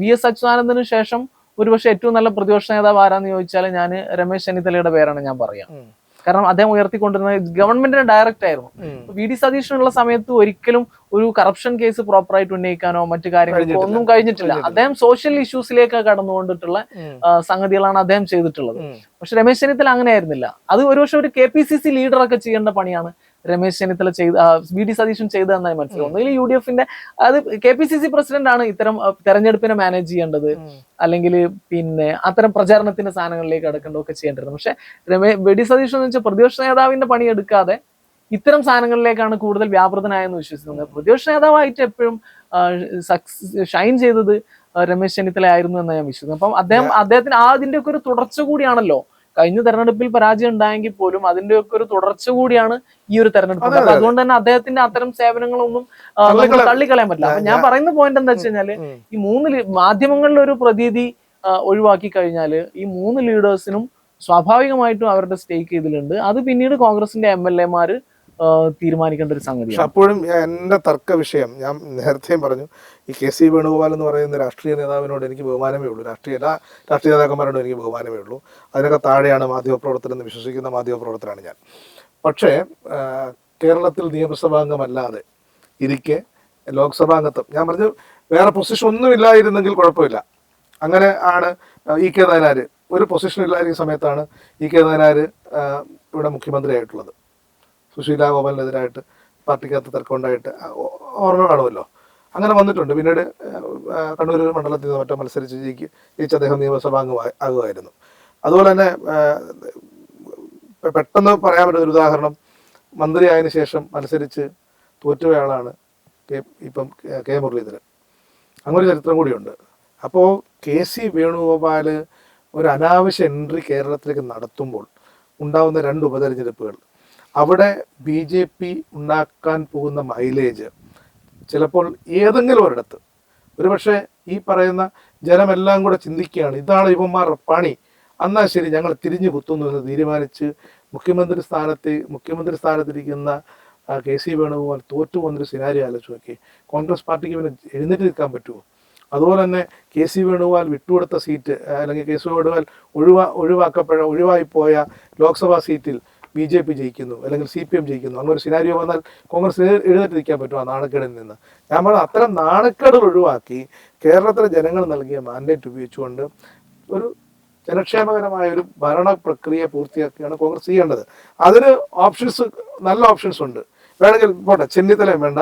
VS അച്യുതാനന്ദന് ശേഷം ഒരുപക്ഷെ ഏറ്റവും നല്ല പ്രതിപക്ഷ നേതാവ് ആരാന്ന് ചോദിച്ചാൽ ഞാൻ രമേശ് ചെന്നിത്തലയുടെ പേരാണ് ഞാൻ പറയാം. കാരണം അദ്ദേഹം ഉയർത്തിക്കൊണ്ടിരുന്നത് ഗവൺമെന്റിന് ഡയറക്റ്റ് ആയിരുന്നു. VD സതീഷിനുള്ള സമയത്ത് ഒരിക്കലും ഒരു കറപ്ഷൻ കേസ് പ്രോപ്പറായിട്ട് ഉന്നയിക്കാനോ മറ്റു കാര്യങ്ങൾക്കോ ഒന്നും കഴിഞ്ഞിട്ടില്ല. അദ്ദേഹം സോഷ്യൽ ഇഷ്യൂസിലേക്ക് കടന്നുകൊണ്ടിട്ടുള്ള സംഗതികളാണ് അദ്ദേഹം ചെയ്തിട്ടുള്ളത്. പക്ഷെ രമേശ് ചെന്നിത്തല അങ്ങനെ ആയിരുന്നില്ല. അത് ഒരുപക്ഷെ ഒരു KPCC ലീഡറൊക്കെ ചെയ്യേണ്ട പണിയാണ് രമേശ് ചെന്നിത്തല VD സതീശൻ ചെയ്തതെന്നായി മനസ്സിലാവും. ഒന്നുകിൽ UDFന്റെ അത് KPCC പ്രസിഡന്റ് ആണ് ഇത്തരം തെരഞ്ഞെടുപ്പിനെ മാനേജ് ചെയ്യേണ്ടത്, അല്ലെങ്കിൽ പിന്നെ അത്തരം പ്രചാരണത്തിന്റെ സാധനങ്ങളിലേക്ക് അടക്കേണ്ടതൊക്കെ ചെയ്യേണ്ടത്. പക്ഷെ VD സതീശൻ എന്ന് വെച്ചാൽ പ്രതിപക്ഷ നേതാവിന്റെ പണി എടുക്കാതെ ഇത്തരം സാധനങ്ങളിലേക്കാണ് കൂടുതൽ വ്യാപൃതനായെന്ന് വിശ്വസിക്കുന്നത്. പ്രതിപക്ഷ നേതാവായിട്ട് എപ്പോഴും ഷൈൻ ചെയ്തത് രമേശ് ചെന്നിത്തല ആയിരുന്നു എന്ന് ഞാൻ വിശ്വസിക്കുന്നു. അപ്പം അദ്ദേഹത്തിന് അതിന്റെ ഒക്കെ ഒരു തുടർച്ച കൂടിയാണല്ലോ. കഴിഞ്ഞ തെരഞ്ഞെടുപ്പിൽ പരാജയം ഉണ്ടായെങ്കിൽ പോലും അതിന്റെ ഒക്കെ ഒരു തുടർച്ച കൂടിയാണ് ഈ ഒരു തെരഞ്ഞെടുപ്പ്. അതുകൊണ്ട് തന്നെ അദ്ദേഹത്തിന്റെ അത്തരം സേവനങ്ങളൊന്നും തള്ളിക്കളയാൻ പറ്റില്ല. അപ്പൊ ഞാൻ പറയുന്ന പോയിന്റ് എന്താ വെച്ച് കഴിഞ്ഞാല് ഈ 3 മാധ്യമങ്ങളിലെ ഒരു പ്രതീതി ഒഴിവാക്കി കഴിഞ്ഞാല് ഈ 3 ലീഡേഴ്സിനും സ്വാഭാവികമായിട്ടും അവരുടെ സ്റ്റേക്ക് ഇതിലുണ്ട്. അത് പിന്നീട് കോൺഗ്രസിന്റെ MLA-മാര് തീരുമാനിക്കേണ്ട ഒരു സംഗതി. അപ്പോഴും എന്റെ തർക്ക വിഷയം ഞാൻ നേരത്തെയും പറഞ്ഞു, ഈ KC വേണുഗോപാൽ എന്ന് പറയുന്ന രാഷ്ട്രീയ നേതാവിനോട് എനിക്ക് ബഹുമാനമേ ഉള്ളൂ. എല്ലാ രാഷ്ട്രീയ നേതാക്കന്മാരോടും എനിക്ക് ബഹുമാനമേ ഉള്ളൂ. അതിനൊക്കെ താഴെയാണ് മാധ്യമപ്രവർത്തനം എന്ന് വിശ്വസിക്കുന്ന മാധ്യമപ്രവർത്തനാണ് ഞാൻ. പക്ഷേ കേരളത്തിൽ നിയമസഭാംഗമല്ലാതെ ഇരിക്കെ ലോക്സഭാംഗത്വം ഞാൻ പറഞ്ഞു വേറെ പൊസിഷൻ ഒന്നും ഇല്ലായിരുന്നെങ്കിൽ കുഴപ്പമില്ല. അങ്ങനെ ആണ് EK നായനാർ ഒരു പൊസിഷൻ ഇല്ലായിരുന്ന സമയത്താണ് EK നായനാർ ഇവിടെ മുഖ്യമന്ത്രിയായിട്ടുള്ളത്. സുശീല ഗോപാലിനെതിരായിട്ട് പാർട്ടിക്കകത്ത് തർക്കമുണ്ടായിട്ട് ഓർമ്മ കാണുമല്ലോ. അങ്ങനെ വന്നിട്ടുണ്ട്. പിന്നീട് കണ്ണൂർ മണ്ഡലത്തിൽ നിന്ന് മറ്റോ മത്സരിച്ച് ജയിച്ച് അദ്ദേഹം നിയമസഭാംഗം ആകുമായിരുന്നു. അതുപോലെ തന്നെ പെട്ടെന്ന് പറയാൻ പറ്റുന്ന ഒരു ഉദാഹരണം, മന്ത്രിയായതിനു ശേഷം മത്സരിച്ച് തോറ്റുപോയാളാണ് ഇപ്പം കെ മുരളീധരൻ. അങ്ങനൊരു ചരിത്രം കൂടിയുണ്ട്. അപ്പോൾ KC വേണുഗോപാൽ ഒരു അനാവശ്യ എൻട്രി കേരളത്തിലേക്ക് നടത്തുമ്പോൾ ഉണ്ടാകുന്ന 2 ഉപതെരഞ്ഞെടുപ്പുകൾ, അവിടെ BJP ഉണ്ടാക്കാൻ പോകുന്ന മൈലേജ് ചിലപ്പോൾ ഏതെങ്കിലും ഒരിടത്ത് ഒരുപക്ഷെ ഈ പറയുന്ന ജനമെല്ലാം കൂടെ ചിന്തിക്കുകയാണ്, ഇതാണ് ഇവന്മാർ പണി, എന്നാൽ ശരി ഞങ്ങൾ തിരിഞ്ഞു കുത്തുന്നു എന്ന് തീരുമാനിച്ച് മുഖ്യമന്ത്രി സ്ഥാനത്തിരിക്കുന്ന KC വേണുഗോപാൽ തോറ്റു പോകുന്നൊരു സിനാരിയോ ആലോചിച്ച് നോക്കി. കോൺഗ്രസ് പാർട്ടിക്ക് പിന്നെ എഴുന്നേറ്റ് നിൽക്കാൻ പറ്റുമോ? അതുപോലെ തന്നെ KC വേണുഗോപാൽ വിട്ടുകൊടുത്ത സീറ്റ്, അല്ലെങ്കിൽ KC വേണുഗോപാൽ ഒഴിവായിപ്പോയ ലോക്സഭാ സീറ്റിൽ BJP ജയിക്കുന്നു, അല്ലെങ്കിൽ CPM ജയിക്കുന്നു. അങ്ങനെ ഒരു സിനാരിയോ വന്നാൽ കോൺഗ്രസ് എഴുന്നേറ്റ് നിൽക്കാൻ പറ്റുമോ ആ നാണക്കേടിൽ നിന്ന്? ഞാൻ പറഞ്ഞ അത്തരം നാണക്കേടുകൾ ഒഴിവാക്കി കേരളത്തിലെ ജനങ്ങൾ നൽകിയ മാൻഡേറ്റ് ഉപയോഗിച്ചുകൊണ്ട് ഒരു ജനക്ഷേമകരമായ ഒരു ഭരണ പ്രക്രിയ പൂർത്തിയാക്കുകയാണ് കോൺഗ്രസ് ചെയ്യേണ്ടത്. അതിന് നല്ല ഓപ്ഷൻസ് ഉണ്ട്. വേണമെങ്കിൽ പോട്ടെ, ചെന്നിത്തലയും വേണ്ട,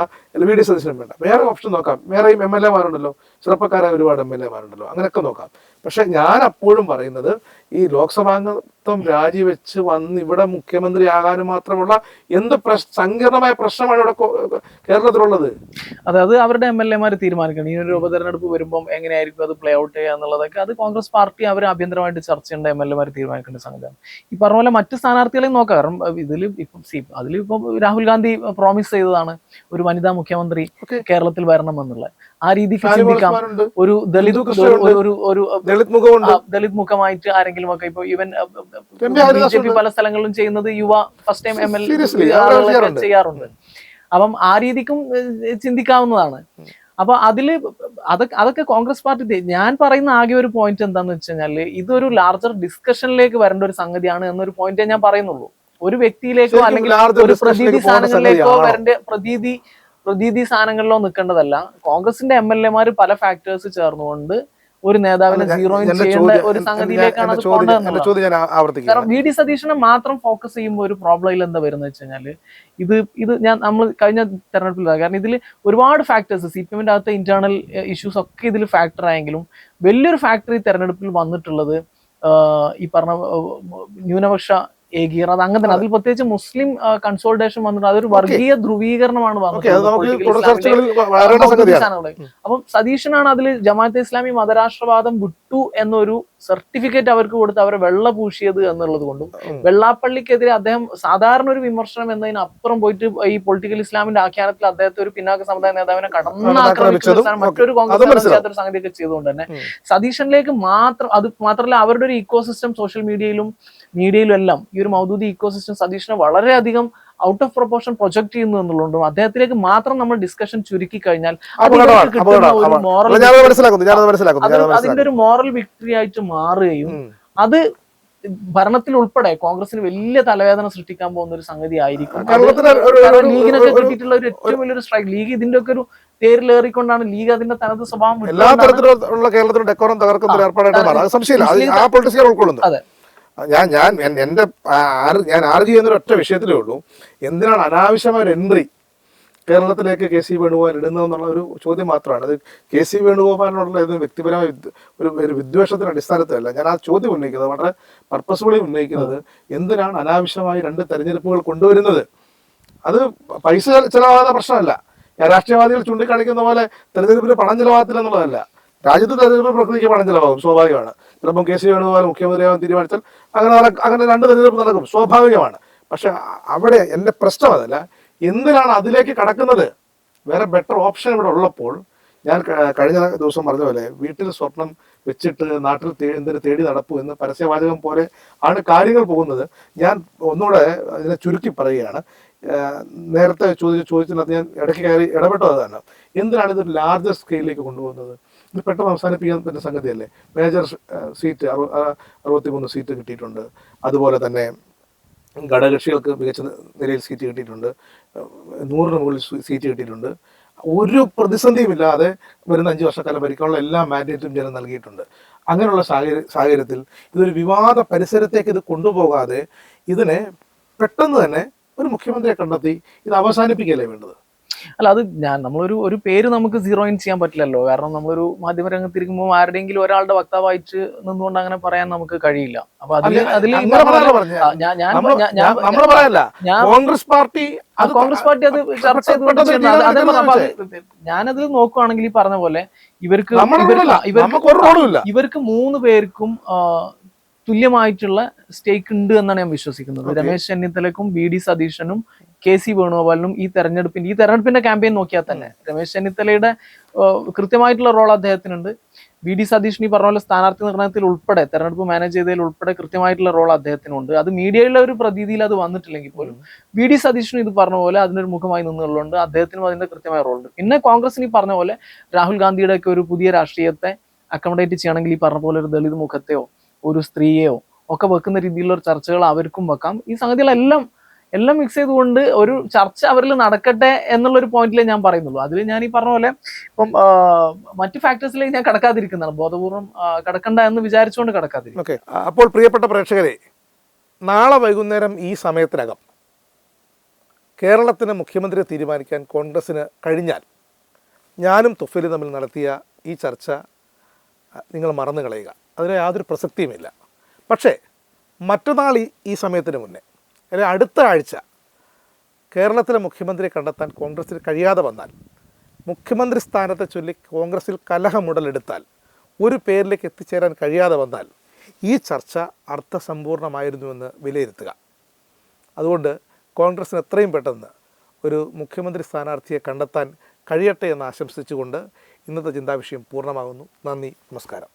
VD സതീശനും വേണ്ട, വേറെ ഓപ്ഷൻ നോക്കാം. വേറെയും MLA-മാരുണ്ടല്ലോ, ചെറുപ്പക്കാരായ ഒരുപാട് MLA-മാരുണ്ടല്ലോ, അങ്ങനെയൊക്കെ നോക്കാം. പക്ഷെ ഞാൻ അപ്പോഴും പറയുന്നത്, ഈ ലോക്സഭാംഗത്വം രാജിവെച്ച് വന്ന് ഇവിടെ മുഖ്യമന്ത്രി ആകാനും മാത്രമുള്ള എന്ത് സങ്കീർണമായ പ്രശ്നമാണ് ഇവിടെ കേരളത്തിലുള്ളത്. അതായത് അവരുടെ MLA-മാർ തീരുമാനിക്കണം ഈ ഒരു ഉപതെരഞ്ഞെടുപ്പ് വരുമ്പോൾ എങ്ങനെയായിരിക്കും അത് പ്ലേ ഔട്ട് ചെയ്യുക എന്നുള്ളതൊക്കെ. അത് കോൺഗ്രസ് പാർട്ടി അവർ ആഭ്യന്തരമായിട്ട് ചർച്ച ചെയ്യേണ്ട MLA-മാർ തീരുമാനിക്കേണ്ട സംഗതിയാണ്. ഈ പറഞ്ഞ പോലെ മറ്റ് സ്ഥാനാർത്ഥികളെയും നോക്കാം. കാരണം അതിലിപ്പം രാഹുൽ ഗാന്ധി പ്രോമിസ് ചെയ്തതാണ് ഒരു വനിതാ മുഖ്യമന്ത്രി കേരളത്തിൽ വരണം എന്നുള്ളത്. ആ രീതിക്ക് ചിന്തിക്കാം. ഒരു ദളിത് മുഖമായിട്ട് ആരെങ്കിലും ഒക്കെ ഇപ്പൊ ഈവൻ BJP പല സ്ഥലങ്ങളിലും ചെയ്യുന്നത് യുവ ഫസ്റ്റ് ടൈം MLA ചെയ്യാറുണ്ട്. അപ്പം ആ രീതിക്കും ചിന്തിക്കാവുന്നതാണ്. അപ്പൊ അതൊക്കെ കോൺഗ്രസ് പാർട്ടി. ഞാൻ പറയുന്ന ആകെ ഒരു പോയിന്റ് എന്താന്ന് വെച്ച് കഴിഞ്ഞാല്, ഇതൊരു ലാർജർ ഡിസ്കഷനിലേക്ക് വരേണ്ട ഒരു സംഗതിയാണ് എന്നൊരു പോയിന്റേ ഞാൻ പറയുന്നുള്ളൂ. ഒരു വ്യക്തിയിലേക്കോ അല്ലെങ്കിൽ ഒരു പ്രതീതി സ്ഥാനങ്ങളിലേക്കോ വരേണ്ട പ്രതീതി സ്ഥാനങ്ങളിലോ നിൽക്കേണ്ടതല്ല. കോൺഗ്രസിന്റെ MLA-മാർ പല ഫാക്ടേഴ്സ് ചേർന്നുകൊണ്ട് ഒരു നേതാവിനെ സീറോയിൻ ചെയ്യേണ്ട ഒരു സംഗതിയിലേക്കാണ് അത് പോകേണ്ടത്. കാരണം VD സതീശനെ മാത്രം ഫോക്കസ് ചെയ്യുമ്പോൾ ഒരു പ്രോബ്ലം എന്താ വരുന്നത് വെച്ച് കഴിഞ്ഞാല്, ഇത് നമ്മൾ കഴിഞ്ഞ തെരഞ്ഞെടുപ്പിൽ, കാരണം ഇതിൽ ഒരുപാട് ഫാക്ടേഴ്സ്, CPM-ന്റെ അകത്തെ ഇന്റേണൽ ഇഷ്യൂസ് ഒക്കെ ഇതിൽ ഫാക്ടർ ആയെങ്കിലും വലിയൊരു ഫാക്ടർ ഈ തെരഞ്ഞെടുപ്പിൽ വന്നിട്ടുള്ളത് ഈ പറഞ്ഞ ന്യൂനപക്ഷ ഏകീകരണം. അത് അങ്ങനെ തന്നെ. അതിൽ പ്രത്യേകിച്ച് മുസ്ലിം കൺസോൾട്ടേഷൻ വന്നിട്ട് അതൊരു വർഗീയ ധ്രുവീകരണമാണ് വന്നിട്ടുള്ളത്. അപ്പം സതീശനാണ് അതിൽ ജമാഅത്തെ ഇസ്ലാമി മതരാഷ്ട്രവാദം വിട്ടു എന്നൊരു സർട്ടിഫിക്കറ്റ് അവർക്ക് കൊടുത്ത് അവരെ വെള്ള പൂശിയത് എന്നുള്ളത് കൊണ്ടും, വെള്ളാപ്പള്ളിക്കെതിരെ അദ്ദേഹം സാധാരണ ഒരു വിമർശനം എന്നതിനപ്പുറം പോയിട്ട് ഈ പൊളിറ്റിക്കൽ ഇസ്ലാമിന്റെ ആഖ്യാനത്തിൽ അദ്ദേഹത്തെ ഒരു പിന്നാക്ക സമുദായ നേതാവിനെ കടന്നാക്രമിക്കുന്ന മറ്റൊരു കോൺഗ്രസ് ചെയ്യാത്തൊരു സംഗതിയൊക്കെ ചെയ്തുകൊണ്ട് തന്നെ സതീശനിലേക്ക് മാത്രമല്ല അവരുടെ ഒരു ഇക്കോസിസ്റ്റം സോഷ്യൽ മീഡിയയിലും എല്ലാം ഈ ഒരു മൗദൂദി ഇക്കോസിസ്റ്റം സതീഷിനെ വളരെയധികം ഔട്ട് ഓഫ് പ്രൊപ്പോർഷൻ പ്രൊജക്ട് ചെയ്യുന്നു എന്നുള്ളതുകൊണ്ടും അദ്ദേഹത്തിലേക്ക് മാത്രം നമ്മൾ ഡിസ്കഷൻ ചുരുക്കി കഴിഞ്ഞാൽ അതിന്റെ ഒരു മോറൽ വിക്ടറി ആയിട്ട് മാറുകയും അത് ഭരണത്തിൽ ഉൾപ്പെടെ കോൺഗ്രസിന് വലിയ തലവേദന സൃഷ്ടിക്കാൻ പോകുന്ന ഒരു സംഗതി ആയിരിക്കും. ലീഗിനൊക്കെ കിട്ടിയിട്ടുള്ള ഒരു ഏറ്റവും വലിയൊരു സ്ട്രൈക്ക്. ലീഗ് ഇതിന്റെ ഒക്കെ ഒരു പേരിലേറിക്കൊണ്ടാണ് ലീഗ് അതിന്റെ തനത് സ്വഭാവം എല്ലാ തരത്തിലുള്ള കേരളത്തിൽ ഡെക്കോറം തകർക്കുന്ന ഒരു ഏർപ്പാടായിട്ട് സംശയമില്ല. അതെ, ഞാൻ ആർഗ്യ ചെയ്യുന്ന ഒരു ഒറ്റ വിഷയത്തിലേ ഉള്ളൂ. എന്തിനാണ് അനാവശ്യമായ ഒരു എൻട്രി കേരളത്തിലേക്ക് KC വേണുഗോപാൽ ഇടുന്നതെന്നുള്ള ഒരു ചോദ്യം മാത്രമാണ്. അത് KC വേണുഗോപാലിനോടുള്ള വ്യക്തിപരമായ ഒരു വിദ്വേഷത്തിന്റെ അടിസ്ഥാനത്തിലല്ല ഞാൻ ആ ചോദ്യം ഉന്നയിക്കുന്നത്. വളരെ പർപ്പസ്ഫുള്ളി ഉന്നയിക്കുന്നത്, എന്തിനാണ് അനാവശ്യമായി 2 തെരഞ്ഞെടുപ്പുകൾ കൊണ്ടുവരുന്നത്? അത് പൈസ ചെലവാകുന്ന പ്രശ്നമല്ല. ഞാൻ രാഷ്ട്രീയവാദികൾ ചൂണ്ടിക്കാണിക്കുന്ന പോലെ തെരഞ്ഞെടുപ്പിന് പണം ചെലവാകത്തില്ല എന്നുള്ളതല്ല. രാജ്യത്ത് തെരഞ്ഞെടുപ്പ് പ്രകൃതിക്ക് പണം ചെലവാകും, സ്വാഭാവികമാണ്. ചിലപ്പം KC വേണുഗോപാൽ മുഖ്യമന്ത്രിയാവാൻ തീരുമാനിച്ചാൽ അങ്ങനെ 2 തെരഞ്ഞെടുപ്പ് നടക്കും, സ്വാഭാവികമാണ്. പക്ഷെ അവിടെ എൻ്റെ പ്രശ്നം അതല്ല, എന്തിനാണ് അതിലേക്ക് കടക്കുന്നത്? വേറെ ബെറ്റർ ഓപ്ഷൻ ഇവിടെ ഉള്ളപ്പോൾ, ഞാൻ കഴിഞ്ഞ ദിവസം പറഞ്ഞ പോലെ വീട്ടിൽ സ്വർണം വെച്ചിട്ട് നാട്ടിൽ എന്തിനു തേടി നടപ്പു എന്ന് പരസ്യവാചകം പോലെ ആണ് കാര്യങ്ങൾ പോകുന്നത്. ഞാൻ ഒന്നുകൂടെ അതിനെ ചുരുക്കി പറയുകയാണ്. നേരത്തെ ചോദിച്ചതിനകത്ത് ഞാൻ ഇടയ്ക്ക് കയറി ഇടപെട്ടത് തന്നെ, എന്തിനാണ് ഇതൊരു ലാർജർ സ്കെയിലിലേക്ക് കൊണ്ടുപോകുന്നത്? ഇത് പെട്ടെന്ന് അവസാനിപ്പിക്കാൻ പറ്റുന്ന സംഗതിയല്ലേ. മേജർ സീറ്റ് 63 സീറ്റ് കിട്ടിയിട്ടുണ്ട്. അതുപോലെ തന്നെ ഘടകകക്ഷികൾക്ക് മികച്ച നിലയിൽ സീറ്റ് കിട്ടിയിട്ടുണ്ട്. 100-ന് മുകളിൽ സീറ്റ് കിട്ടിയിട്ടുണ്ട്. ഒരു പ്രതിസന്ധിയുമില്ലാതെ വരുന്ന 5 വർഷക്കാലം ഭരിക്കാനുള്ള എല്ലാ മാൻഡേറ്റും ജനം നൽകിയിട്ടുണ്ട്. അങ്ങനെയുള്ള സാഹചര്യത്തിൽ ഇതൊരു വിവാദ പരിസരത്തേക്ക് ഇത് കൊണ്ടുപോകാതെ ഇതിനെ പെട്ടെന്ന് തന്നെ ഒരു മുഖ്യമന്ത്രിയെ കണ്ടെത്തി ഇത് അവസാനിപ്പിക്കുകയല്ലേ വേണ്ടത്. അല്ല അത് നമ്മളൊരു പേര് നമുക്ക് സീറോ ഇൻ ചെയ്യാൻ പറ്റില്ലല്ലോ. കാരണം നമ്മളൊരു മാധ്യമരംഗത്തിരിക്കുമ്പോൾ ആരുടെയെങ്കിലും ഒരാളുടെ വക്താവായിട്ട് നിന്നുകൊണ്ട് അങ്ങനെ പറയാൻ നമുക്ക് കഴിയില്ല. അപ്പൊ അതിൽ നമ്മൾ പറയല്ല, കോൺഗ്രസ് പാർട്ടി കോൺഗ്രസ് പാർട്ടി അത് ചർച്ച ചെയ്തുകൊണ്ട് ഞാനത് നോക്കുവാണെങ്കിൽ ഈ പറഞ്ഞ പോലെ ഇവർക്ക് 3 പേർക്കും തുല്യമായിട്ടുള്ള സ്റ്റേക്ക് ഉണ്ട് എന്നാണ് ഞാൻ വിശ്വസിക്കുന്നത്. രമേശ് ചെന്നിത്തലക്കും BD സതീശനും KC വേണുഗോപാലിനും ഈ തെരഞ്ഞെടുപ്പിന്റെ ക്യാമ്പയിൻ നോക്കിയാൽ തന്നെ രമേശ് ചെന്നിത്തലയുടെ കൃത്യമായിട്ടുള്ള റോൾ അദ്ദേഹത്തിനുണ്ട്. BD സതീശൻ ഈ പറഞ്ഞ പോലെ സ്ഥാനാർത്ഥി നിർണയത്തിൽ ഉൾപ്പെടെ തെരഞ്ഞെടുപ്പ് മാനേജ് ചെയ്തതിൽ ഉൾപ്പെടെ കൃത്യമായിട്ടുള്ള റോൾ അദ്ദേഹത്തിനുണ്ട്. അത് മീഡിയയിലെ ഒരു പ്രതീതിയിൽ അത് വന്നിട്ടില്ലെങ്കിൽ പോലും BD സതീശനും ഇത് പറഞ്ഞ പോലെ അതിനൊരു മുഖമായി നിന്നുള്ളതുകൊണ്ട് അദ്ദേഹത്തിനും അതിന്റെ കൃത്യമായ റോൾ ഉണ്ട്. പിന്നെ കോൺഗ്രസിന് ഈ പറഞ്ഞ പോലെ രാഹുൽ ഗാന്ധിയുടെ ഒക്കെ ഒരു പുതിയ രാഷ്ട്രീയത്തെ അക്കോമഡേറ്റ് ചെയ്യണമെങ്കിൽ ഈ പറഞ്ഞ പോലെ ഒരു ദളിത് മുഖത്തെയോ ഒരു സ്ത്രീയെയോ ഒക്കെ വെക്കുന്ന രീതിയിലുള്ള ഒരു ചർച്ചകൾ അവർക്കും വെക്കാം. ഈ സംഗതികളെല്ലാം മിക്സ് ചെയ്തുകൊണ്ട് ഒരു ചർച്ച അവരിൽ നടക്കട്ടെ എന്നുള്ളൊരു പോയിന്റിലേ ഞാൻ പറയുന്നുള്ളൂ. അതിൽ ഞാൻ ഈ പറഞ്ഞ പോലെ ഇപ്പം മറ്റു ഫാക്ടേഴ്സിലേക്ക് ഞാൻ കടക്കാതിരിക്കുന്നതാണ്, ബോധപൂർവം കടക്കണ്ട എന്ന് വിചാരിച്ചുകൊണ്ട് കടക്കാതിരിക്കും. ഓക്കെ. അപ്പോൾ പ്രിയപ്പെട്ട പ്രേക്ഷകരെ, നാളെ വൈകുന്നേരം ഈ സമയത്തിനകം കേരളത്തിന് മുഖ്യമന്ത്രിയെ തീരുമാനിക്കാൻ കോൺഗ്രസ്സിന് കഴിഞ്ഞാൽ ഞാനും തുഫലും തമ്മിൽ നടത്തിയ ഈ ചർച്ച നിങ്ങൾ മറന്നു കളയുക. അതിന് യാതൊരു പ്രസക്തിയുമില്ല. പക്ഷേ മറ്റന്നാൾ ഈ സമയത്തിന് മുന്നേ, അല്ലെങ്കിൽ അടുത്ത ആഴ്ച കേരളത്തിലെ മുഖ്യമന്ത്രിയെ കണ്ടെത്താൻ കോൺഗ്രസ്സിന് കഴിയാതെ വന്നാൽ, മുഖ്യമന്ത്രി സ്ഥാനത്തെ ചൊല്ലി കോൺഗ്രസ്സിൽ കലഹമുടലെടുത്താൽ, ഒരു പേരിലേക്ക് എത്തിച്ചേരാൻ കഴിയാതെ വന്നാൽ ഈ ചർച്ച അർത്ഥസമ്പൂർണ്ണമായിരുന്നുവെന്ന് വിലയിരുത്തുക. അതുകൊണ്ട് കോൺഗ്രസ്സിന് എത്രയും പെട്ടെന്ന് ഒരു മുഖ്യമന്ത്രി സ്ഥാനാർത്ഥിയെ കണ്ടെത്താൻ കഴിയട്ടെ എന്ന് ആശംസിച്ചുകൊണ്ട് ഇന്നത്തെ ചിന്താവിഷയം പൂർണ്ണമാകുന്നു. നന്ദി, നമസ്കാരം.